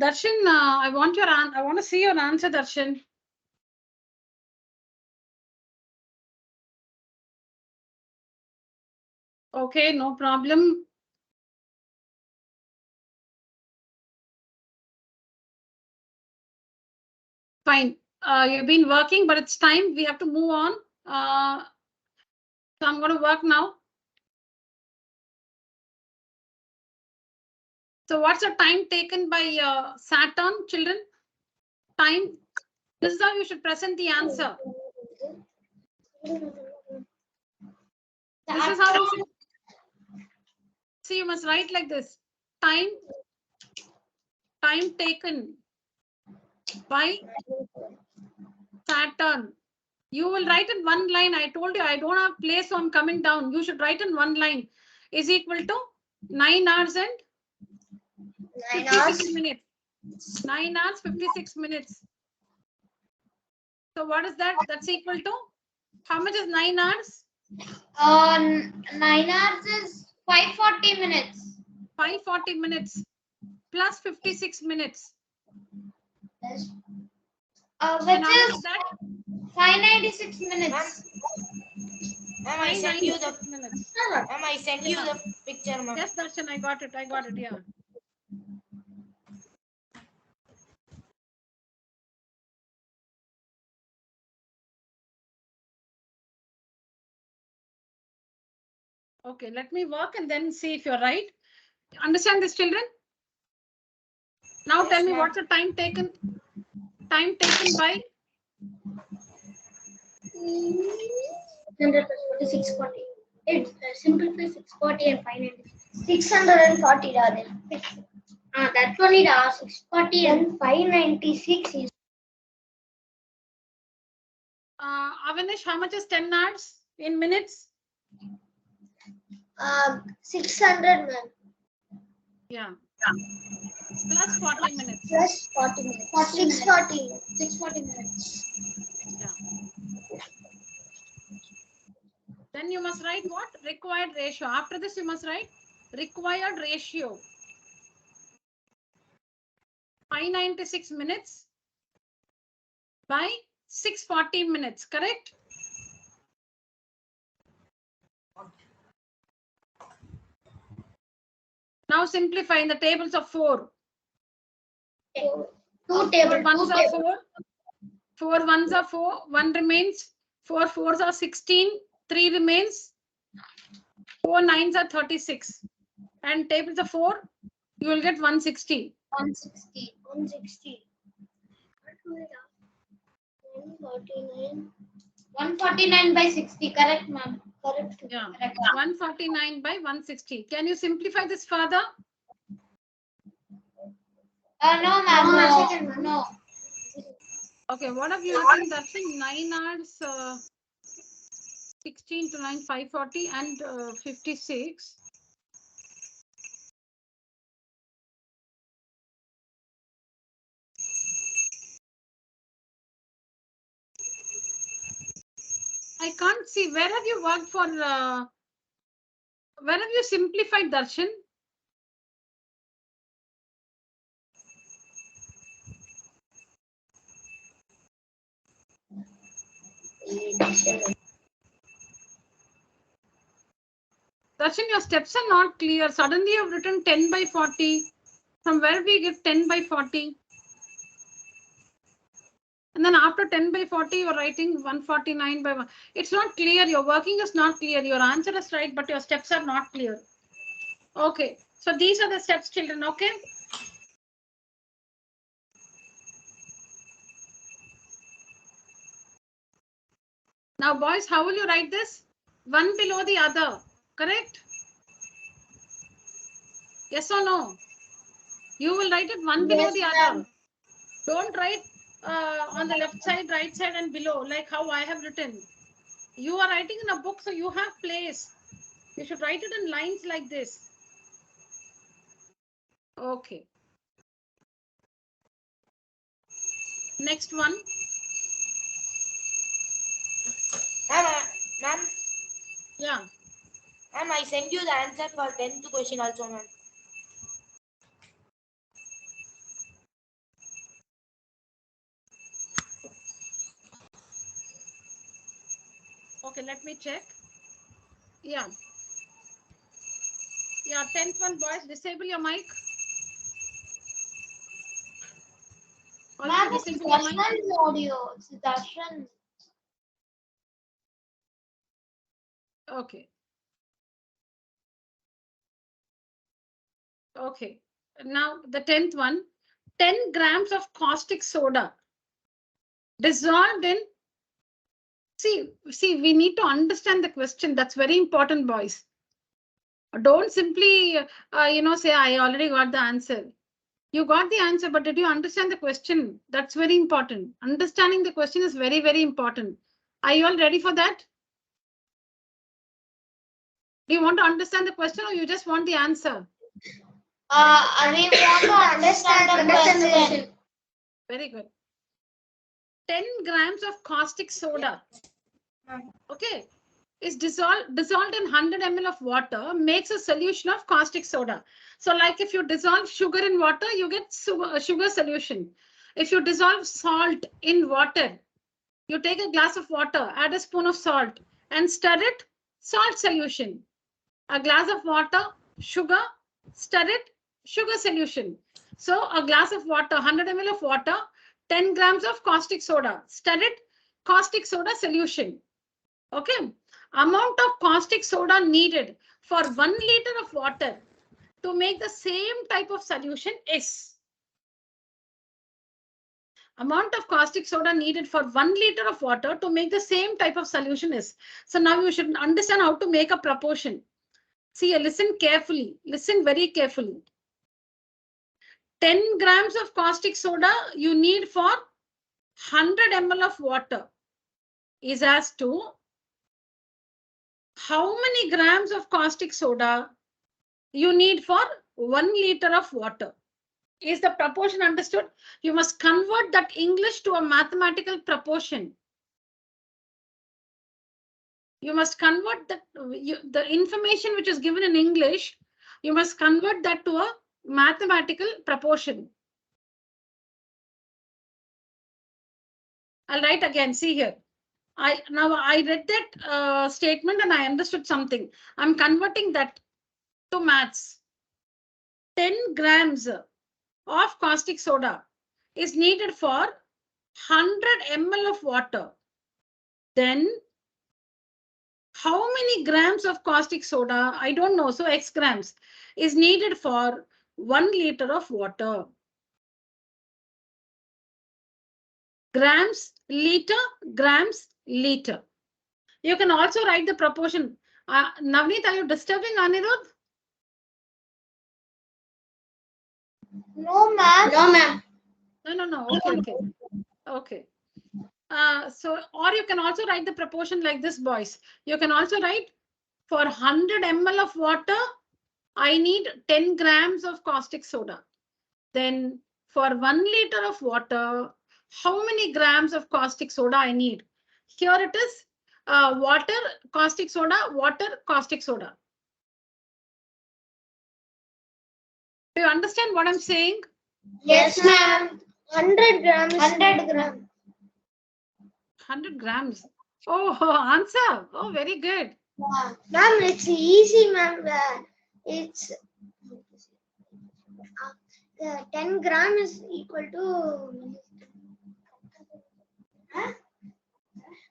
Darshan, I want to see your answer, Darshan. Okay, no problem. Fine. You've been working, but it's time. We have to move on. So I'm going to work now. So what's the time taken by Saturn, children? Time. This is how you should present the answer. This is how you should. See, you must write like this. Time taken by Saturn. You will write in one line. I told you I don't have place, so I'm coming down. You should write in one line. Is equal to 9 hours and 56 minutes. 9 hours, 56 minutes. So what is that? That's equal to? How much is 9 hours? 9 hours is 540 minutes. 540 minutes plus 56 minutes. Which is that? 596 minutes. Ma'am, I sent you the minutes. Ma'am, I sent you the picture, ma'am. Yes, Darshan, I got it. Yeah. Okay, let me work and then see if you're right. Understand this, children? Now Yes, tell me what's the time taken? Time taken by? 600 plus 640. It's simplify 640 and 596. 640 rather. That's only the 640 and 596 is. Avanish, how much is 10 hours? in minutes? 600, ma'am. Yeah. Plus 40 minutes. Plus 40 minutes. 640. 640 minutes. Yeah. Then you must write what? Required ratio. After this, you must write required ratio. 596 minutes by 640 minutes, correct? Now simplify in the tables of 4. 2 tables. 4 ones are 4. 4 ones are 4. 1 remains. 4 fours are 16. 3 remains. 4 nines are 36. And tables of 4, you will get 160. 160. 160. 149. 149 by 60. Correct, ma'am. Correct. Yeah. Correct. 149 by 160. Can you simplify this further? No, ma'am. No. Okay, what have you written? That's in 9 hours, 16 to 9, 540 and 56. I can't see. Where have you worked for? Where have you simplified, Darshan? Darshan, your steps are not clear. Suddenly you've written 10 by 40. From where do you get 10 by 40? And then after 10 by 40, you're writing 149 by 1. It's not clear. Your working is not clear. Your answer is right, but your steps are not clear. Okay. So these are the steps, children. Okay. Now, boys, how will you write this? One below the other. Correct? Yes or no? You will write it one below the other. Don't write on the left side, right side, and below, like how I have written. You are writing in a book, so you have place. You should write it in lines like this. Okay. Next one. Ma'am. Yeah. Ma'am, I sent you the answer for 10th question also, ma'am. Okay, let me check. Yeah. Yeah, 10th one, boys, disable your mic. Ma'am, it's Darshan's audio. It's Darshan. Okay. Okay. Now the 10th one, 10 grams of caustic soda dissolved in. See, we need to understand the question. That's very important, boys. Don't simply, say, I already got the answer. You got the answer, but did you understand the question? That's very important. Understanding the question is very, very important. Are you all ready for that? Do you want to understand the question or you just want the answer? We want to understand the question. Very good. 10 grams of caustic soda. Okay. Is dissolved in 100 ml of water, makes a solution of caustic soda. So like if you dissolve sugar in water, you get sugar solution. If you dissolve salt in water, you take a glass of water, add a spoon of salt and stir it, salt solution. A glass of water, sugar, stir it, sugar solution. So a glass of water, 100 ml of water, 10 grams of caustic soda, stir it, caustic soda solution. Okay. Amount of caustic soda needed for 1 liter of water to make the same type of solution is. Amount of caustic soda needed for 1 liter of water to make the same type of solution is. So now you should understand how to make a proportion. See, listen carefully. Listen very carefully. 10 grams of caustic soda you need for 100 ml of water is as to how many grams of caustic soda you need for 1 liter of water? Is the proportion understood? You must convert that English to a mathematical proportion. You must convert that the information which is given in English, you must convert that to a mathematical proportion. I'll write again. See here. Now I read that statement and I understood something. I'm converting that to maths. 10 grams of caustic soda is needed for 100 ml of water. Then how many grams of caustic soda, I don't know, so X grams, is needed for 1 liter of water? Grams, liter, grams, liter. You can also write the proportion. Navneet, are you disturbing Anirudh? No, ma'am. No, ma'am. No. Okay. So, or you can also write the proportion like this, boys. You can also write for 100 ml of water, I need 10 grams of caustic soda. Then for 1 liter of water, how many grams of caustic soda I need? Here it is water, caustic soda, water, caustic soda. Do you understand what I'm saying? Yes, ma'am. 100 grams. 100 grams. 100 grams. Oh, answer. Oh, very good. Ma'am, it's easy, ma'am. It's 10 gram is equal to.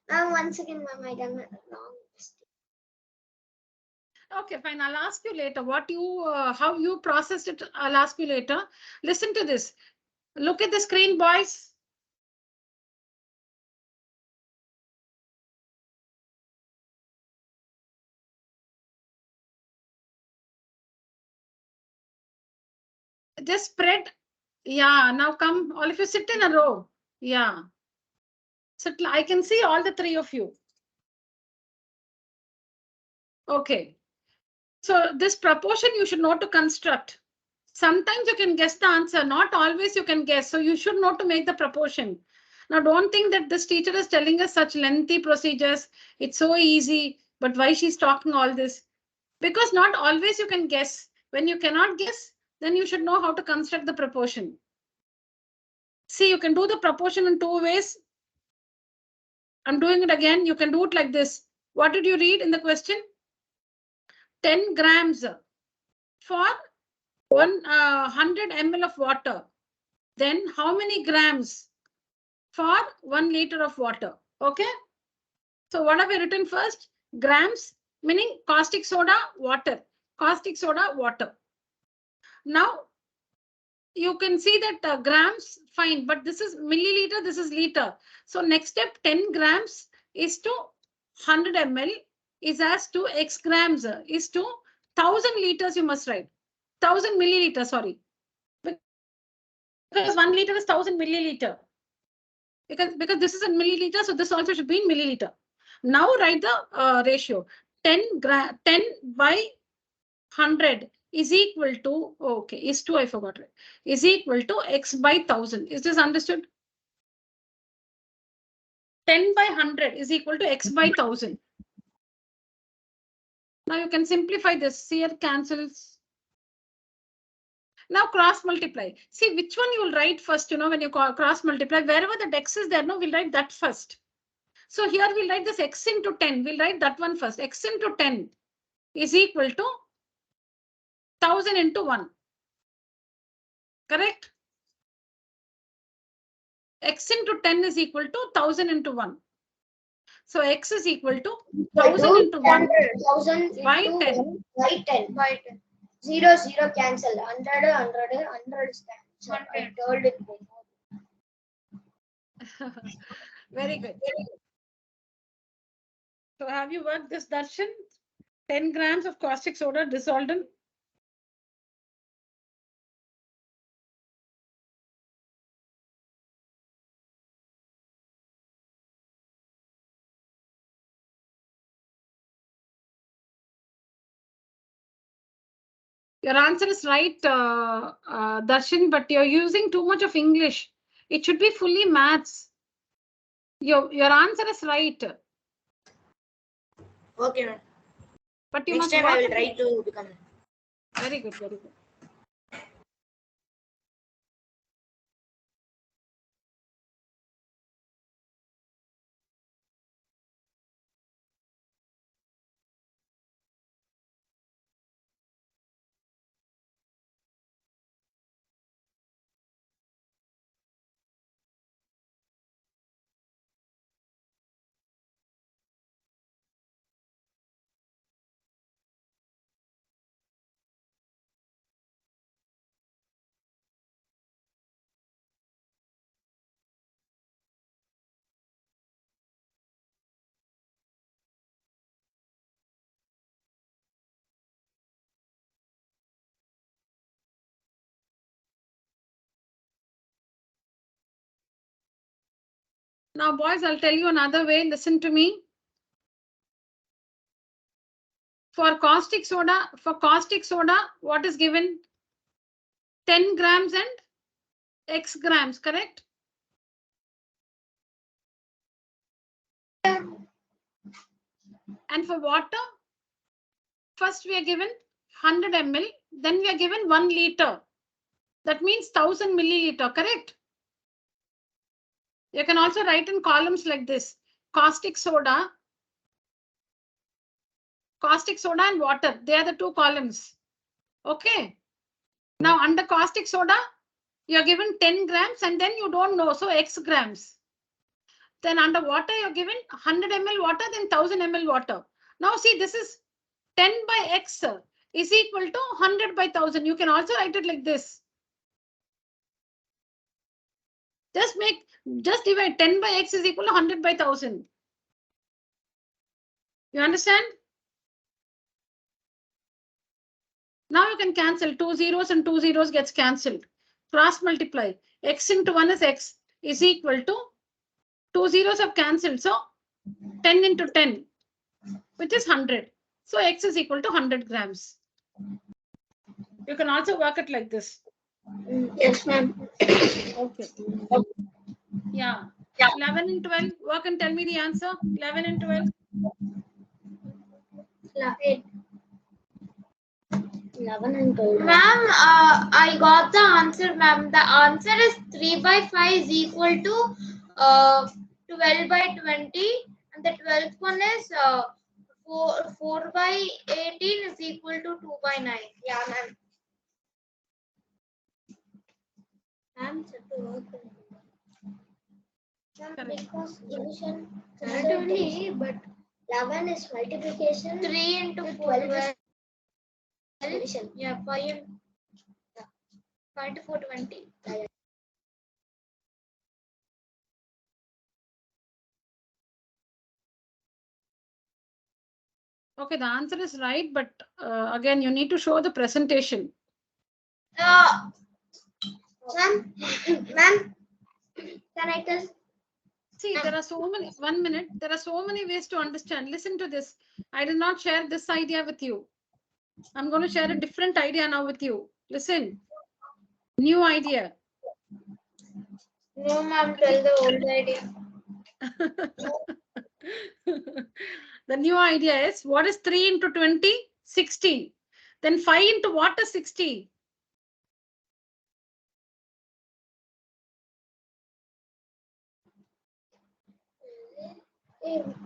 Ma'am, once again, ma'am, I done wrong. Okay, fine. I'll ask you later what you, how you processed it. I'll ask you later. Listen to this. Look at the screen, boys. Just spread. Yeah, now come. All of you sit in a row. Yeah. Sit. I can see all the three of you. Okay. So this proportion you should know to construct. Sometimes you can guess the answer. Not always you can guess. So you should know to make the proportion. Now don't think that this teacher is telling us such lengthy procedures. It's so easy. But why she's talking all this? Because not always you can guess. When you cannot guess, then you should know how to construct the proportion. See, you can do the proportion in two ways. I'm doing it again. You can do it like this. What did you read in the question? 10 grams for 100 ml of water. Then how many grams for 1 liter of water? Okay. So what have I written first? Grams, meaning caustic soda, water. Caustic soda, water. Now, you can see that grams, fine, but this is milliliter, this is liter. So next step, 10 grams is to 100 ml is as to X grams is to 1000 liters you must write. 1000 milliliter, sorry. Because 1 liter is 1000 milliliter. Because this is in milliliter, so this also should be in milliliter. Now write the ratio. 10 by 100 is equal to, okay, is to, I forgot it, is equal to X by 1000. Is this understood? 10 by 100 is equal to X by 1000. Now you can simplify this. Here cancels. Now cross multiply. See which one you will write first, when you cross multiply, wherever the X is there, no, we'll write that first. So here we'll write this X into 10. We'll write that one first. X into 10 is equal to 1000 into 1. Correct? X into 10 is equal to 1000 into 1. So X is equal to 1000 into 1 by 10. By 10. By 10. 0, 0 cancel. 100, 100, 100 is cancelled. I told it before. Very good. So have you worked this darshan? 10 grams of caustic soda dissolved in Your answer is right, Darshan, but you're using too much of English. It should be fully maths. Your answer is right. Okay, ma'am. But you Next must time I work will it. try to become. Very good, very good. Now, boys, I'll tell you another way. Listen to me. For caustic soda, what is given? 10 grams and X grams, correct? And for water, first we are given 100 ml, then we are given 1 liter. That means 1000 milliliter, correct? You can also write in columns like this. Caustic soda and water, they are the two columns. Okay. Now under caustic soda, you are given 10 grams and then you don't know, so X grams. Then under water, you're given 100 ml water, then 1000 ml water. Now see, this is 10 by X is equal to 100 by 1000. You can also write it like this. Just divide 10 by X is equal to 100 by 1000. You understand? Now you can cancel 2 zeros and 2 zeros gets cancelled. Cross multiply. X into 1 is X is equal to 2 zeros have cancelled. So 10 into 10, which is 100. So X is equal to 100 grams. You can also work it like this. Yes, ma'am. Okay. Yeah. 11 and 12. Work and tell me the answer. 11 and 12. 11 and 12. Ma'am, I got the answer, ma'am. The answer is 3 by 5 is equal to 12 by 20. And the 12th one is 4 by 18 is equal to 2 by 9. Yeah, ma'am. Ma'am, because division Not only, but 11 is multiplication. 3 into With 4 12 is is division. yeah, 5 to 4, 20. Okay, the answer is right, but again, you need to show the presentation. Ma'am, can I test? See, there are so many, 1 minute, there are so many ways to understand. Listen to this. I did not share this idea with you. I'm going to share a different idea now with you. Listen. New idea. No, ma'am, tell the old idea. The new idea is, what is 3 into 20? 60. Then 5 into what is 60?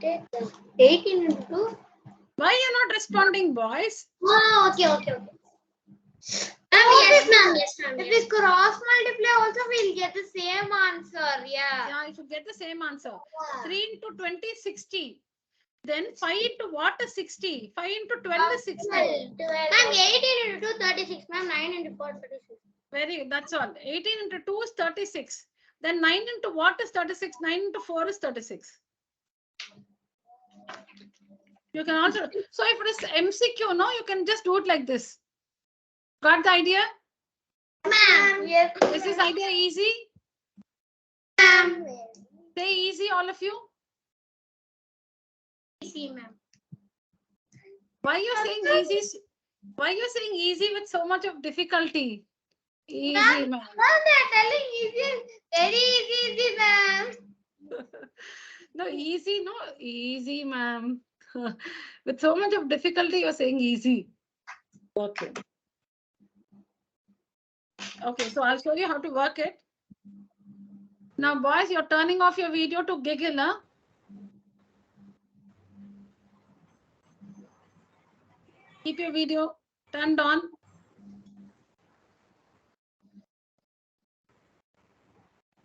Take 18 into 2. Why are you not responding, boys? Oh, okay. Ma'am, Yes, ma'am. If we cross multiply also, we'll get the same answer. Yeah. Yeah, you should get the same answer. 3 into 20 is 60. Then 5 into what is 60? 5 into 12 is 60. Ma'am, 18 into 2, 36. Ma'am, 9 into 4, 36. Very good. That's all. 18 into 2 is 36. Then 9 into what is 36? 9 into 4 is 36. You can also, so if it is MCQ, no, you can just do it like this. Got the idea? Ma'am. Yes. Is this idea easy? Ma'am. Say easy, all of you. Easy, ma'am. Why are you saying easy? Why are you saying easy with so much of difficulty? Easy, Ma'am, ma'am. they're telling easy, very easy, ma'am. No, easy, no, easy, ma'am. With so much of difficulty, you're saying easy. Okay. Okay, so I'll show you how to work it. Now, boys, you're turning off your video to giggle, huh? Keep your video turned on.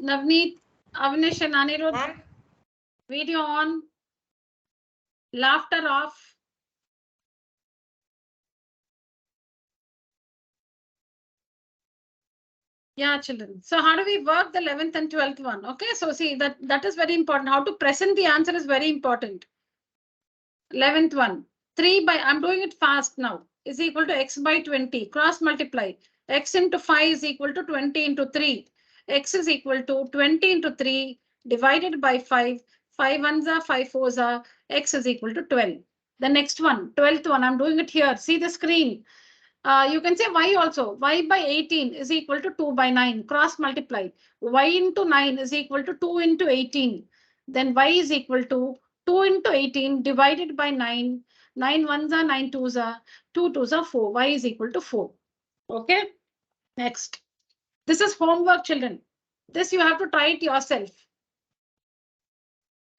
Navneet, Avnish and Anirudh, Ma'am, video on. Laughter off. Yeah, children. So how do we work the 11th and 12th one? Okay, so see that is very important. How to present the answer is very important. 11th one. 3 by, I'm doing it fast now, is equal to x by 20. Cross multiply. X into 5 is equal to 20 into 3. X is equal to 20 into 3 divided by 5. 5 ones are 5 fours are. X is equal to 12. The next one, 12th one, I'm doing it here. See the screen. You can say y also. Y by 18 is equal to 2 by 9. Cross multiply. Y into 9 is equal to 2 into 18. Then y is equal to 2 into 18 divided by 9. 9 ones are 9 twos are. 2 twos are 4. Y is equal to 4. Okay. Next. This is homework, children. This you have to try it yourself.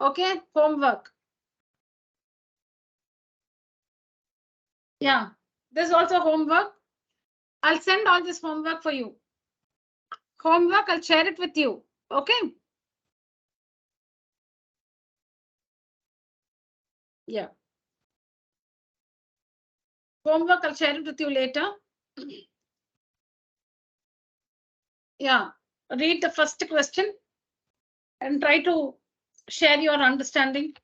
Okay. Homework. Yeah. This is also homework. I'll send all this homework for you. Homework, I'll share it with you. Okay. Yeah. Homework, I'll share it with you later. Yeah. Read the first question and try to share your understanding.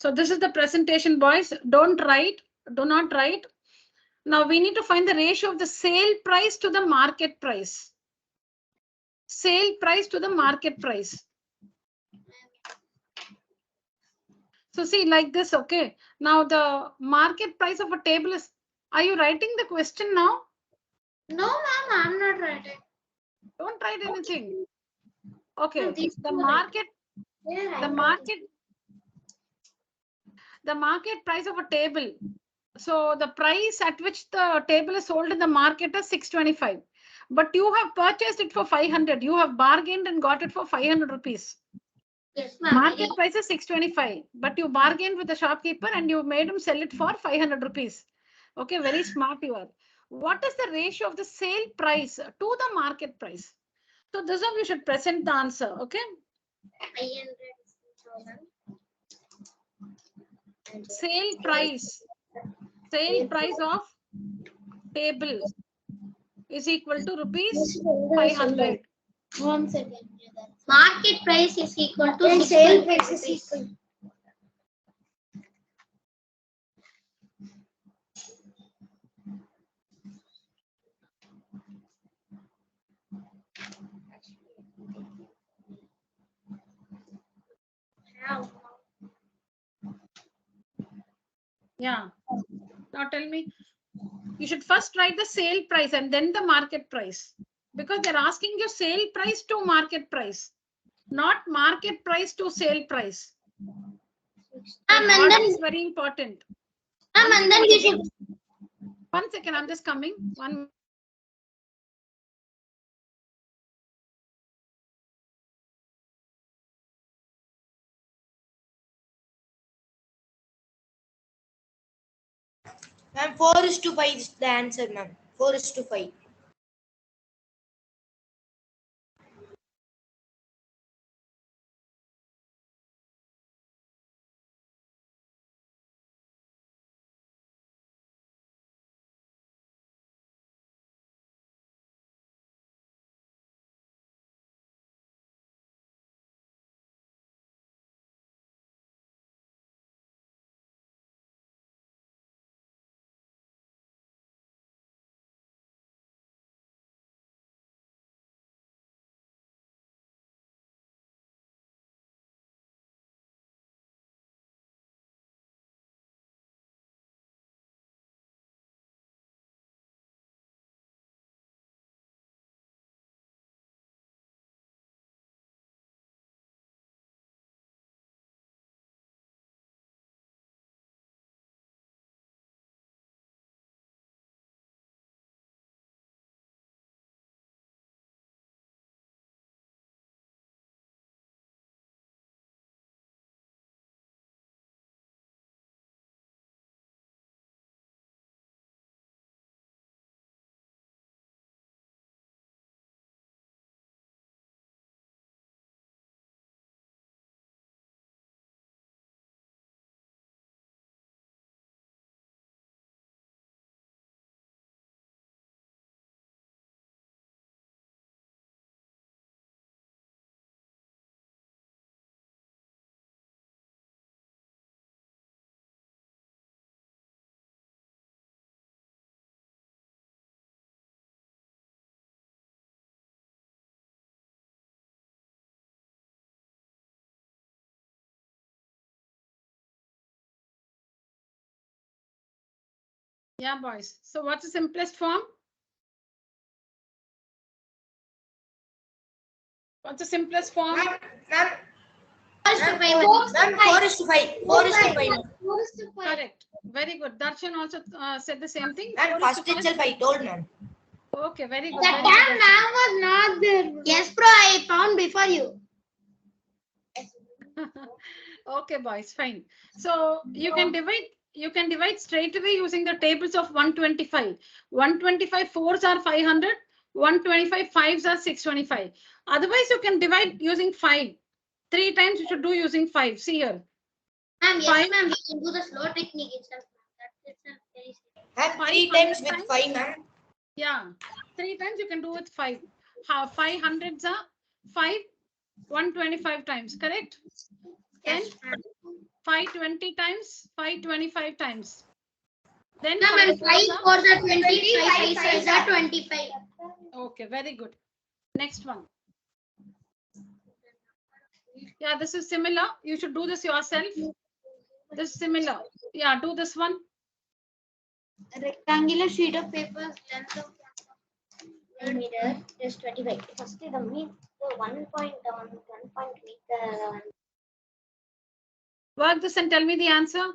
So this is the presentation, boys. Don't write. Do not write. Now we need to find the ratio of the sale price to the market price. Sale price to the market price. So see like this, okay. Now the market price of a table is, are you writing the question now? No, ma'am, I'm not writing. Don't write anything. Okay, No, these the two are market, Yeah, the I'm market, the market price of a table. So the price at which the table is sold in the market is 625. But you have purchased it for 500. You have bargained and got it for 500 rupees. Yes, ma'am. Market price is 625, but you bargained with the shopkeeper and you made him sell it for 500 rupees. Okay, very smart you are. What is the ratio of the sale price to the market price? So this one you should present the answer. Okay. 500,000. Sale price of table is equal to rupees 500. 1 second. Market price is equal to And sale price is equal. Yeah. Now tell me, you should first write the sale price and then the market price, because they're asking you sale price to market price, not market price to sale price. And Order then is very important. and then you should 1 second, I'm just coming. One. Ma'am, 4:5 is the answer, ma'am. 4:5. Yeah, boys. So what's the simplest form? What's the simplest form? Ma'am, ma'am, 4:5. ma'am, 4:5. 4:5. Correct. Very good. Darshan also said the same thing. Ma'am, 4 is first to 5. itself I told, ma'am. Okay, very good. That very time good, ma'am was not there. Yes, bro, I found before you. Darshan. Okay, boys, fine. So you can divide straight away using the tables of 125. 125 fours are 500. 125 fives are 625. Otherwise, you can divide using 5. 3 times you should do using 5. See here. Ma'am, yes, 5. ma'am, we can do the slow technique itself. That's itself very simple. Ma'am, 3 times with 5, ma'am. Yeah, 3 times you can do with 5. How 500s are 5, 125 times, correct? Then Yes, ma'am. 520 times, 525 times. Then Ma'am, and 5 fours are 20, 5 fives are 25. Okay, very good. Next one. Yeah, this is similar. You should do this yourself. This is similar. Yeah, do this one. A rectangular sheet of paper, length of 1 meter is 25. First, the 1 meter. Work this and tell me the answer.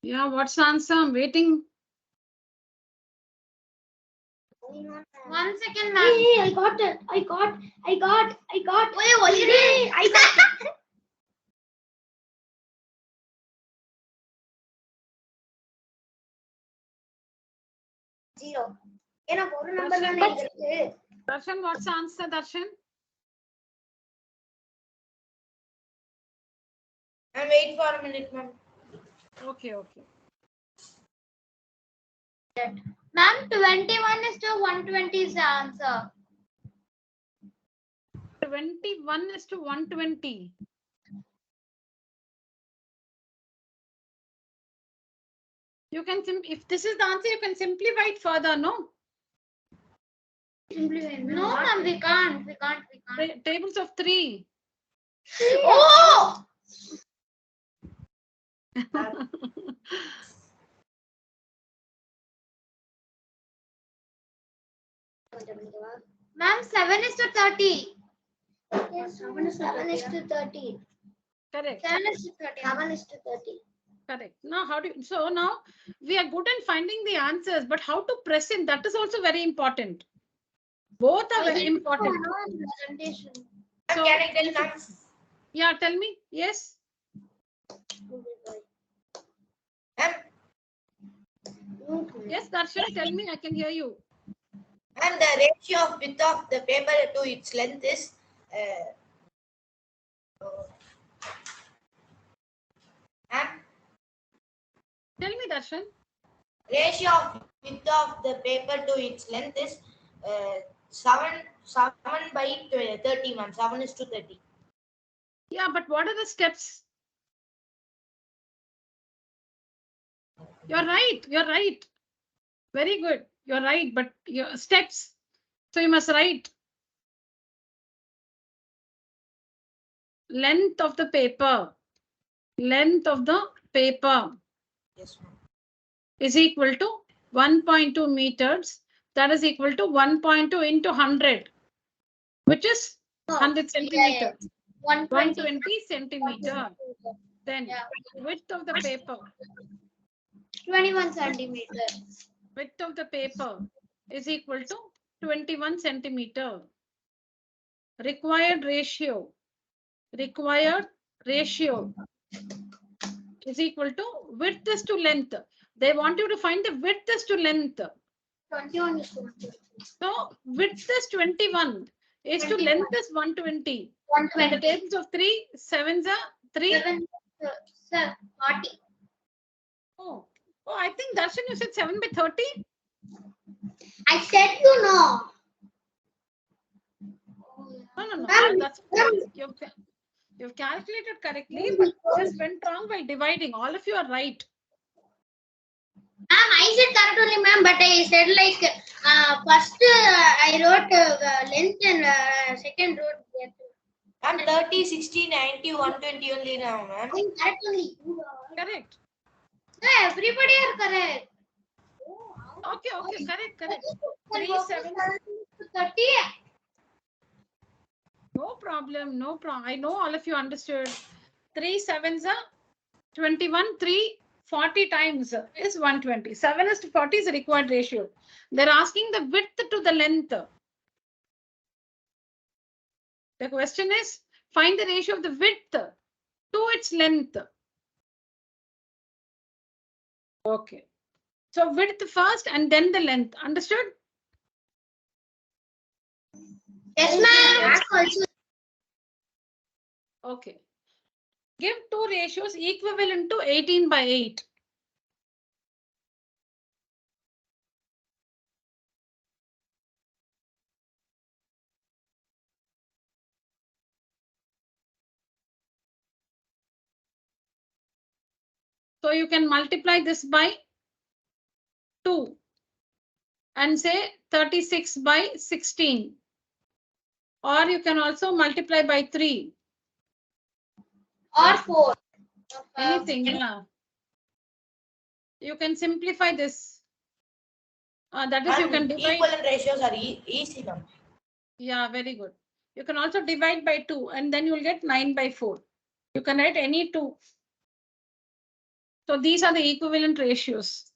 Yeah, what's the answer? I'm waiting. 1 second, ma'am. Hey, I got it. I got. Wait, I got it. 0. எனக்கு ஒரு number Darshan, தானே இருக்கு. Darshan, what's the answer, Darshan? And wait for a minute, ma'am. Okay, okay. Ma'am, 21 is to 120 is the answer. 21 is to 120. You can if this is the answer, you can simplify it further, no? No, ma'am, we can't. We can't. Tables of 3. Oh! Ma'am, 7 is to 30. 7 is to 30. Correct. 7 is to 30. 7 is to 30. Correct. Now, how do you, so now we are good in finding the answers, but how to present, that is also very important. Both are very important. Presentation. So, Can I tell, ma'am? Yeah, tell me. Yes. Ma'am, Yes, Darshan, tell me. I can hear you. and the ratio of width of the paper to its length is ma'am, Tell me, Darshan. ratio of width of the paper to its length is 7 by 30, ma'am. 7 is to 30. Yeah, but what are the steps? You're right. You're right. Very good. You're right. But your steps. So you must write length of the paper. Length of the paper. Yes, ma'am. Is equal to 1.2 meters. That is equal to 1.2 into 100, which is 100 centimeters. 120 centimeter. Then width of the paper. 21 centimeters. Width of the paper is equal to 21 centimeter. Required ratio. Required ratio is equal to width is to length. They want you to find the width is to length. 21 is to 120. So width is 21. Is to 21. length is 120. And the 120. tables of 3, 7s are 3. 7, 40. Oh, I think Darshan, you said 7 by 30. I said you know. No. Ma'am, That's you've calculated correctly, but just went wrong by dividing. All of you are right. Ma'am, I said correct only, ma'am, but I said like first I wrote length and second wrote width. Ma'am, 30, 60, 90, 120 only now, ma'am. I think correct only. Correct. No, everybody are correct. Okay, correct. 3, 7. 30. No problem. I know all of you understood. 3 7s are 21. 3 40 times is 120. 7 is to 40 is a required ratio. They're asking the width to the length. The question is find the ratio of the width to its length. Okay. So width first and then the length. Understood? Yes, ma'am. Okay. Give two ratios equivalent to 18 by 8. So you can multiply this by 2 and say 36 by 16. Or you can also multiply by 3. Or 4. Anything. Yeah. You can simplify this. That is, you can divide. Equivalent ratios are easy, ma'am. Yeah, very good. You can also divide by 2 and then you will get 9 by 4. You can write any 2. So these are the equivalent ratios.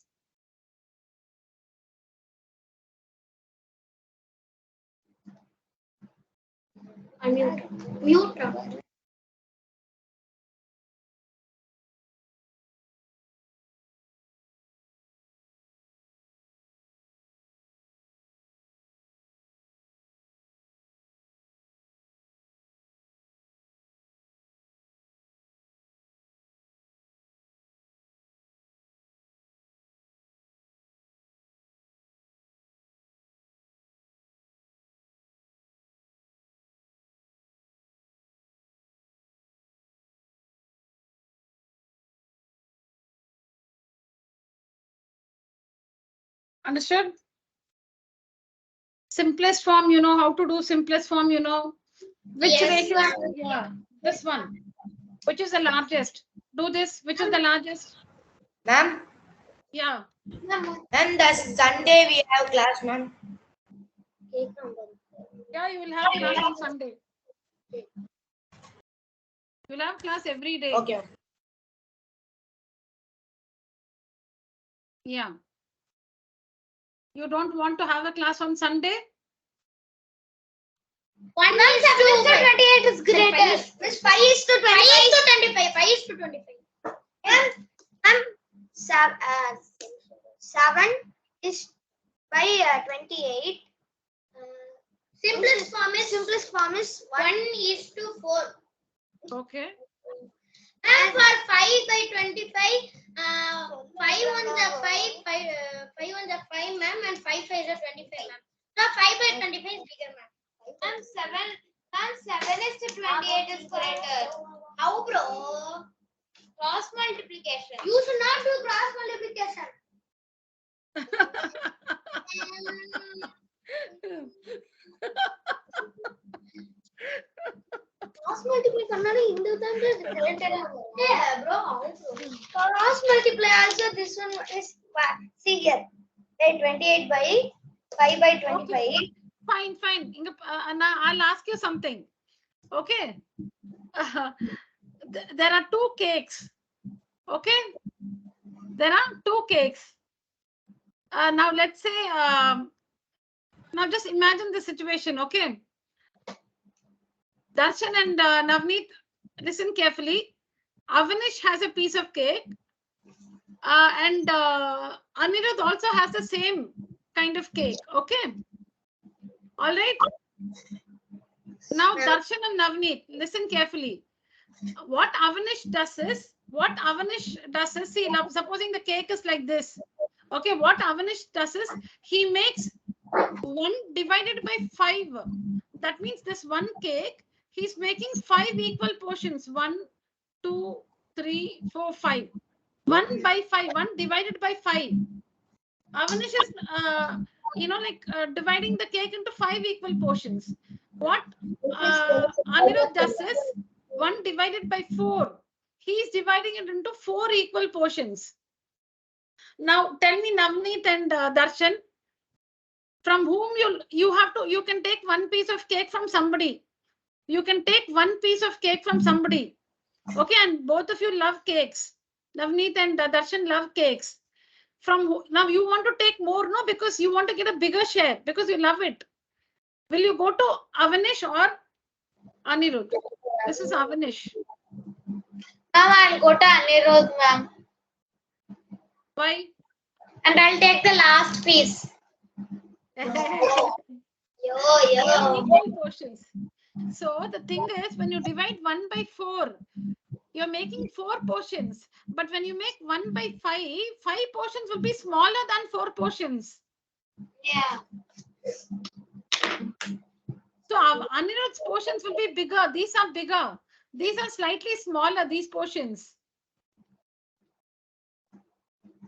Mute. Understood? Simplest form, you know how to do simplest form, you know. Which Yes, ratio? ma'am. Yeah, this one. Which is the largest? Do this. Which is the largest? Ma'am, Yeah. and the Sunday we have class, ma'am. Yeah, you will have class on Sunday. You will have class every day. Okay. Yeah. You don't want to have a class on Sunday? 1 is 28 is greater. Miss 5 is to 25. 5 is to 25. And 7 is by 28. Simplest form is 1 is to 4. Okay. And for 5 by 25, 5 ones are 5, 5 ones are 5, ma'am, and 5 5 is 25, ma'am. So 5 by 25 is bigger, ma'am. And 7 is to 28 is greater. How, bro? Cross multiplication. You should not do cross multiplication. Cross multiply yeah, bro. Cross multiply also this one is see here. 28 by 5 by 25. Okay. Fine. Now I'll ask you something. Okay. There are 2 cakes. Okay. There are 2 cakes. Now let's say, now just imagine the situation. Okay. Darshan and Navneet, listen carefully. Avanish has a piece of cake. And Anirudh also has the same kind of cake. Okay. All right. Now Darshan and Navneet, listen carefully. What Avanish does is, see, now supposing the cake is like this. Okay, what Avanish does is, he makes 1 divided by 5. That means this one cake, he's making 5 equal portions. 1, 2, 3, 4, 5. 1 by 5, 1 divided by 5. Avanish is, dividing the cake into 5 equal portions. What Anirudh does is 1 divided by 4. He is dividing it into 4 equal portions. Now tell me, Navneet and Darshan, from whom you can take 1 piece of cake from somebody. You can take 1 piece of cake from somebody. Okay, and both of you love cakes. Navneet and Darshan love cakes. Now you want to take more, no? Because you want to get a bigger share because you love it. Will you go to Avanish or Anirudh? This is Avanish. Ma'am, I'll go to Anirudh, ma'am. Why? And I'll take the last piece. Equal portions. So the thing is, when you divide 1 by 4, you're making 4 portions. But when you make 1 by 5, 5 portions will be smaller than 4 portions. Yeah. So Anirudh's portions will be bigger. These are bigger. These are slightly smaller, these portions.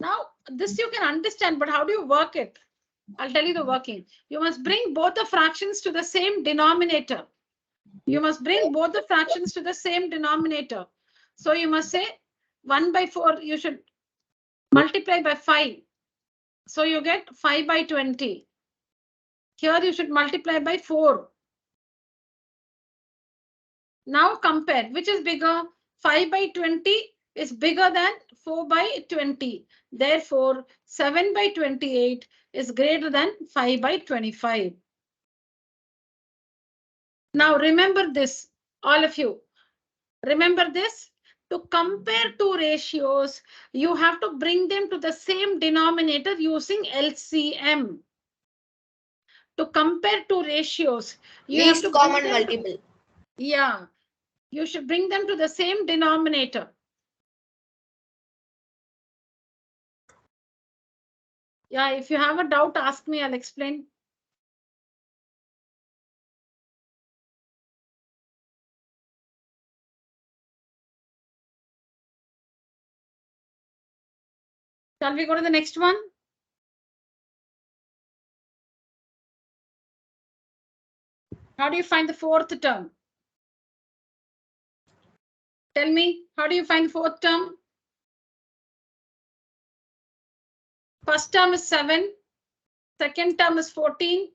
Now, this you can understand, but how do you work it? I'll tell you the working. You must bring both the fractions to the same denominator. You must bring both the fractions to the same denominator. So you must say 1 by 4, you should multiply by 5. So you get 5 by 20. Here you should multiply by 4. Now compare, which is bigger, 5 by 20 is bigger than 4 by 20. Therefore, 7 by 28 is greater than 5 by 25. Now remember this, all of you. Remember this. To compare two ratios, you have to bring them to the same denominator using LCM. To compare two ratios, you have Least to common bring them multiple. yeah, you should bring them to the same denominator. Yeah, if you have a doubt, ask me, I'll explain. Shall we go to the next one? How do you find the fourth term? Tell me, how do you find the fourth term? First term is 7. Second term is 14.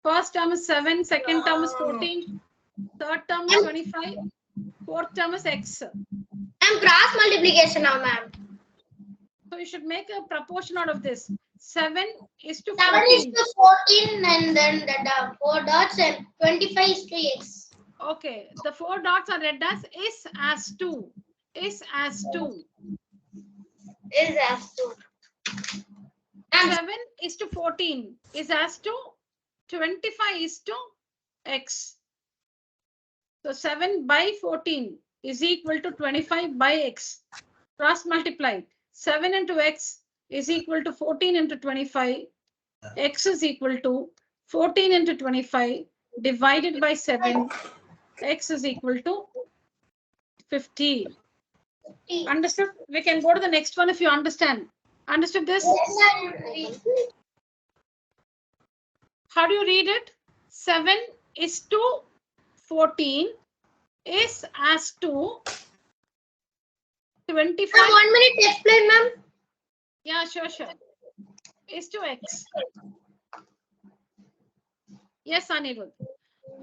First term is 7. Second term is 14. Third term is 25. Fourth term is x. And cross multiplication now, ma'am. So you should make a proportion out of this. 7 is to 7 is 14. to 14 and then the 4 dots and 25 is to x. Okay, the 4 dots are read as is as 2. Is as 2. Is as to. And 7 is to 14 is as to 25 is to x. So 7 by 14 is equal to 25 by x. Cross multiply. 7 into x is equal to 14 into 25. X is equal to 14 into 25 divided by 7. X is equal to 50. Understood? We can go to the next one if you understand. Understood this? How do you read it? 7 is to 14 is as to 25. 1 minute explain, ma'am. Yeah, sure. Is to x. Yes, Anirudh.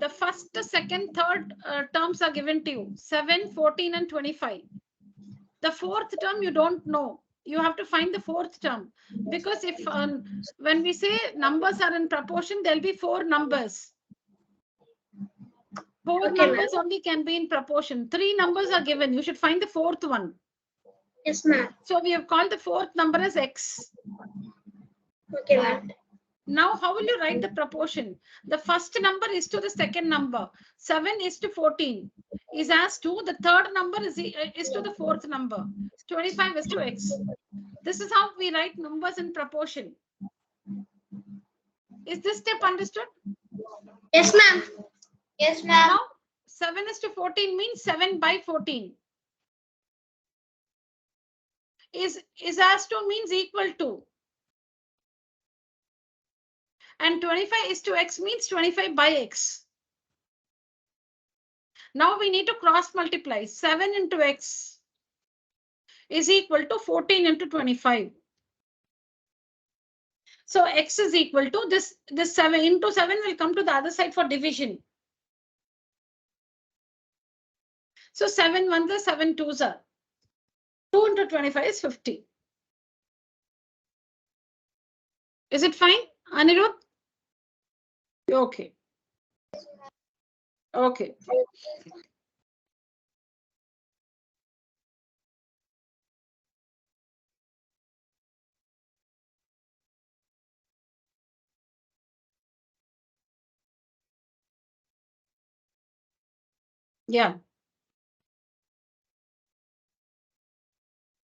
The first, second, third terms are given to you. 7, 14 and 25. The fourth term you don't know. You have to find the fourth term. Because if when we say numbers are in proportion, there'll be 4 numbers. 4 numbers only can be in proportion. 3 numbers are given. You should find the fourth one. Yes, ma'am. So we have called the fourth number as x. Okay, ma'am. Now, how will you write the proportion? The first number is to the second number. 7 is to 14 is as to the third number is to the fourth number. 25 is to x. This is how we write numbers in proportion. Is this step understood? Yes, ma'am. Yes, ma'am. Now, 7 is to 14 means 7 by 14. Is as to means equal to. And 25 is to x means 25 by x. Now we need to cross multiply. 7 into x is equal to 14 into 25. So x is equal to this 7 into 7 will come to the other side for division. So 7 ones are 7 twos are. 2 into 25 is 50. Is it fine, Anirudh? Okay. Okay. Yeah.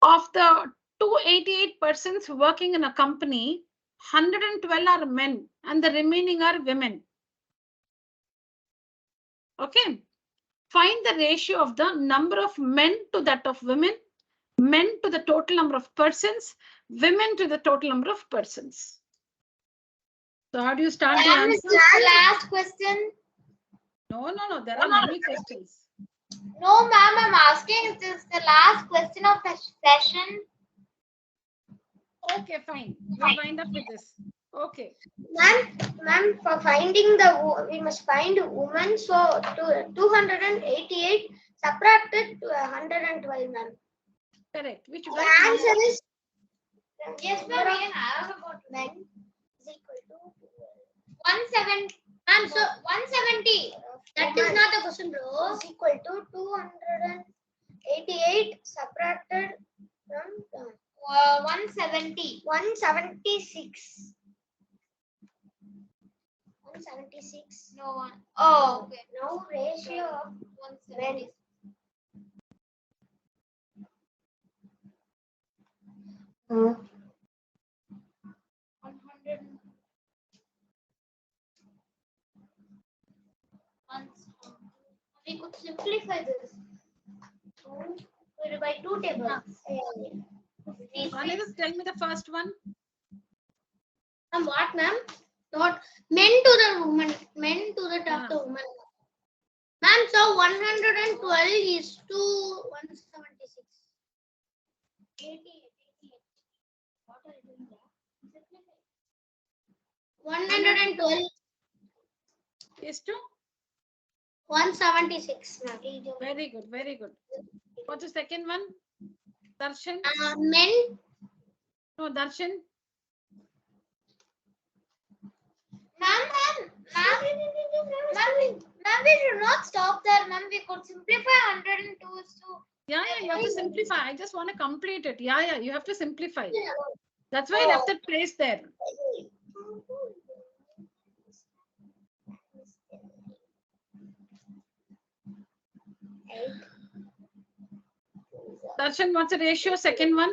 Of the 288 persons working in a company, 112 are men and the remaining are women. Okay. Find the ratio of the number of men to that of women, men to the total number of persons, women to the total number of persons. So how do you start the answer? Is this the last question? No. There are many questions. No, ma'am, I'm asking, is this the last question of the session? Okay, fine. We'll wind up with this. Okay. Ma'am, for finding we must find woman. So 288 subtracted to 112, ma'am. Correct. Which The one? answer is Yes, ma'am, we have about men is equal to 170. Ma'am, so 170. that is not the question, bro. Is equal to 288 subtracted from 170. 176. 176. No one. Oh, okay. Now ratio of 170. men. 100. We could simplify this. By two tables. Anil, tell me the first one. What, ma'am? Not men to the woman, men to the top Ah. the woman. Ma'am, so 112 is to 176. 88. What are you doing there? 112 Is to? 176. Very good. Very good. What's the second one? Darshan? Men. No, Darshan. Ma'am, we should not stop there, ma'am. We could simplify 102 is to. Yeah, you have to simplify. I just want to complete it. Yeah, you have to simplify. That's why I left that place there. Darshan, what's the ratio? Second one?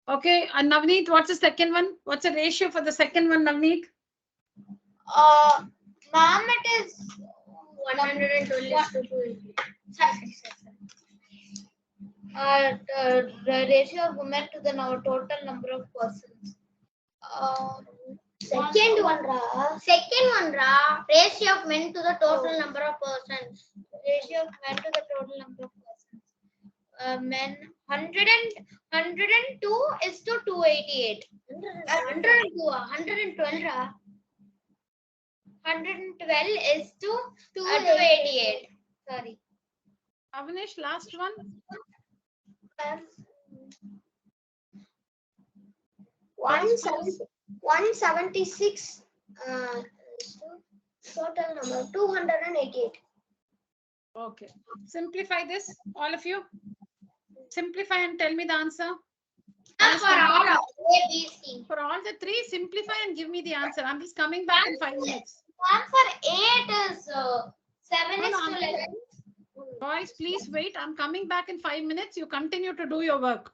Okay, and Navneet, what's the second one? What's the ratio for the second one, Navneet? Ma'am, it is 112 is to 280. The ratio of women to the total number of persons. Second one, ratio of men to the total number of persons. Ratio of men to the total number of persons. Men 102 is to 288. 112. 112 is to 288. Sorry. Avnish, last one? 176 total number 288. Okay. Simplify this, all of you. Simplify and tell me the answer. For all of A, B, C. For all the three, simplify and give me the answer. I'm just coming back in 5 minutes. Ma'am, for A it is 7 No, is no, to 11. Boys, please wait. I'm coming back in 5 minutes. You continue to do your work.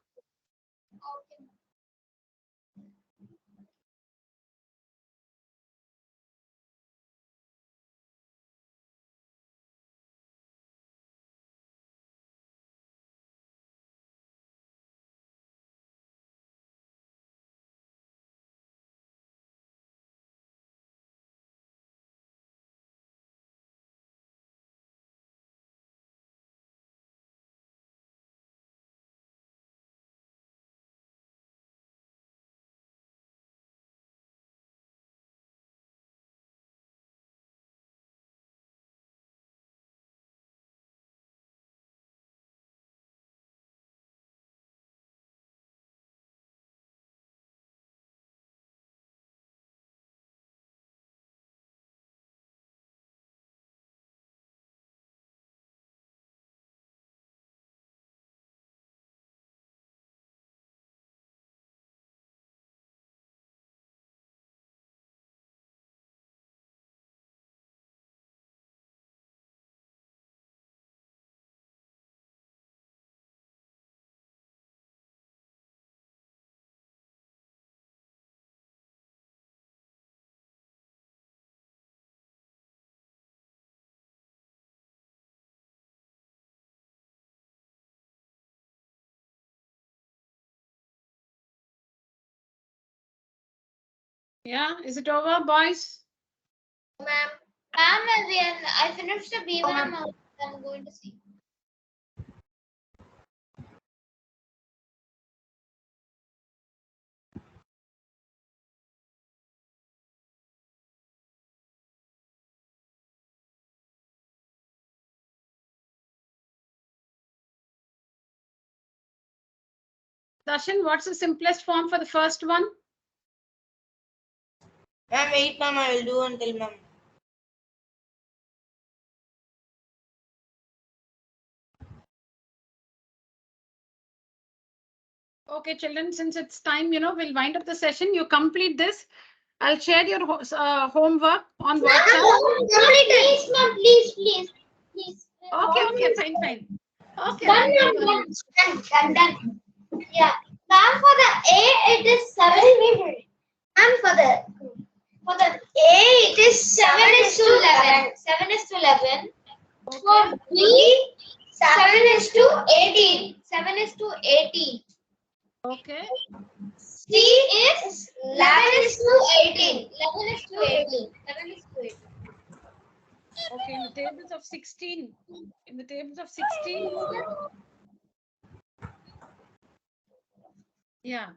Yeah, is it over, boys? Ma'am, I finished the B1. I'm going to see. Darshan, what's the simplest form for the first one? Ma'am, wait, ma'am. I will do until ma'am. Okay, children, since it's time, we'll wind up the session. You complete this. I'll share your homework on WhatsApp. Please, ma'am, please. Okay, fine. Okay. Done, ma'am. Done. Yeah. Ma'am, for the A, it is 7. Ma'am, for the A, it is 7:11. 7:11. For B, 7:18. 7:18. Okay. C is 11:18. 11:18. Okay, in the tables of 16. In the tables of 16. Yeah.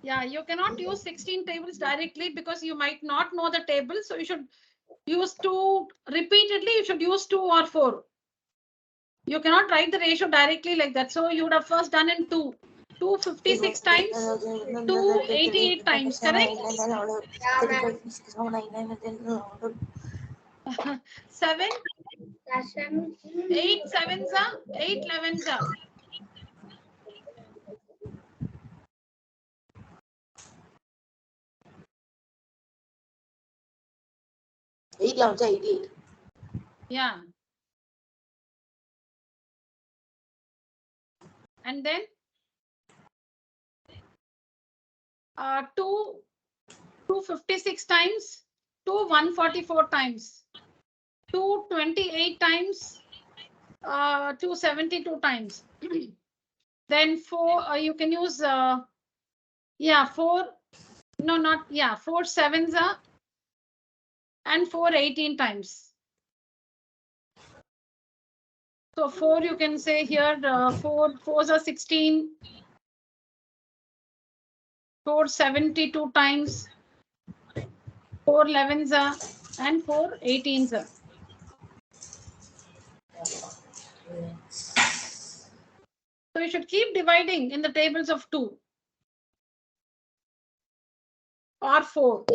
Yeah, you cannot use 16 tables directly because you might not know the table. So you should use 2 repeatedly. You should use 2 or 4. You cannot write the ratio directly like that. So you would have first done in 2. 256 times, 288 times, correct? 7, 8 sevens are 8 11s are. Yeah. And then 256 times, 144 times, 228 times, 272 times. Then 4, you can use, 4, no, not, 4 sevens are, and 4 18 times. So 4, you can say here, 4 4s are 16, 4 72 times, 4 11s are, and 4 18s are. So you should keep dividing in the tables of 2 or 4.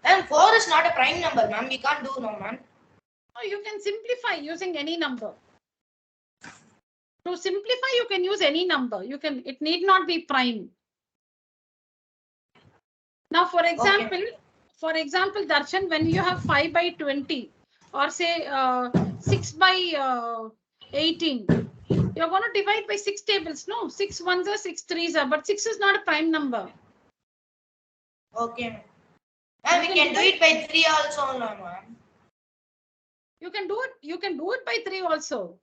Ma'am, 4 is not a prime number, ma'am. We can't do no, ma'am. So you can simplify using any number. To simplify, you can use any number. It need not be prime. Now, for example, Darshan, when you have 5 by 20 or say 6 by 18, you're going to divide by 6 tables. No, 6 1s are 6 3s are, but 6 is not a prime number. Okay. Ma'am, we can do it by 3 also, no, ma'am. You can do it by 3 also.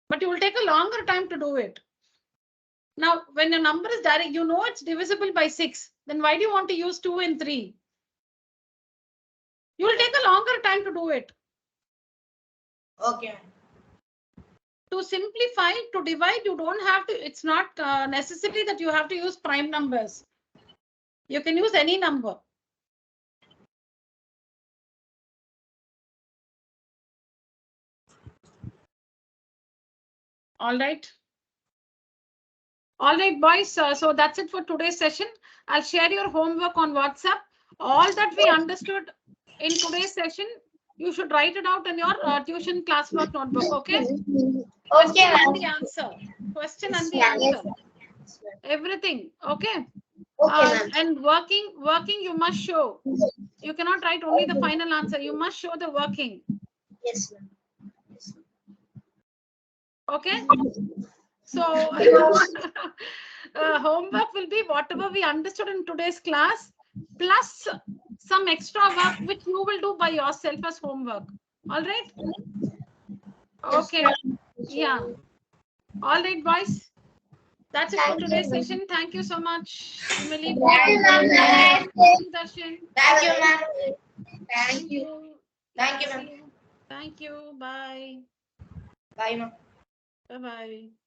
But you will take a longer time to do it. Now, when a number is direct, you know it's divisible by 6. Then why do you want to use 2 and 3? You will take a longer time to do it. Okay. To simplify, to divide, you don't have to, it's not necessary that you have to use prime numbers. You can use any number. All right. All right, boys. So that's it for today's session. I'll share your homework on WhatsApp. All that we understood in today's session, you should write it out in your tuition classwork notebook. Okay. Question and the answer. Question and the answer. Everything. Okay. And working, you must show. You cannot write only the final answer. You must show the working. Yes, ma'am. Okay. So homework will be whatever we understood in today's class, plus some extra work which you will do by yourself as homework. All right. Okay. Yeah. All right, boys. That's it for today's session. Thank you so much, Emily. Thank you, ma'am. Darshan. Thank you, ma'am. Thank you. Thank you, ma'am. Thank you. Bye. Bye, ma'am. Bye-bye.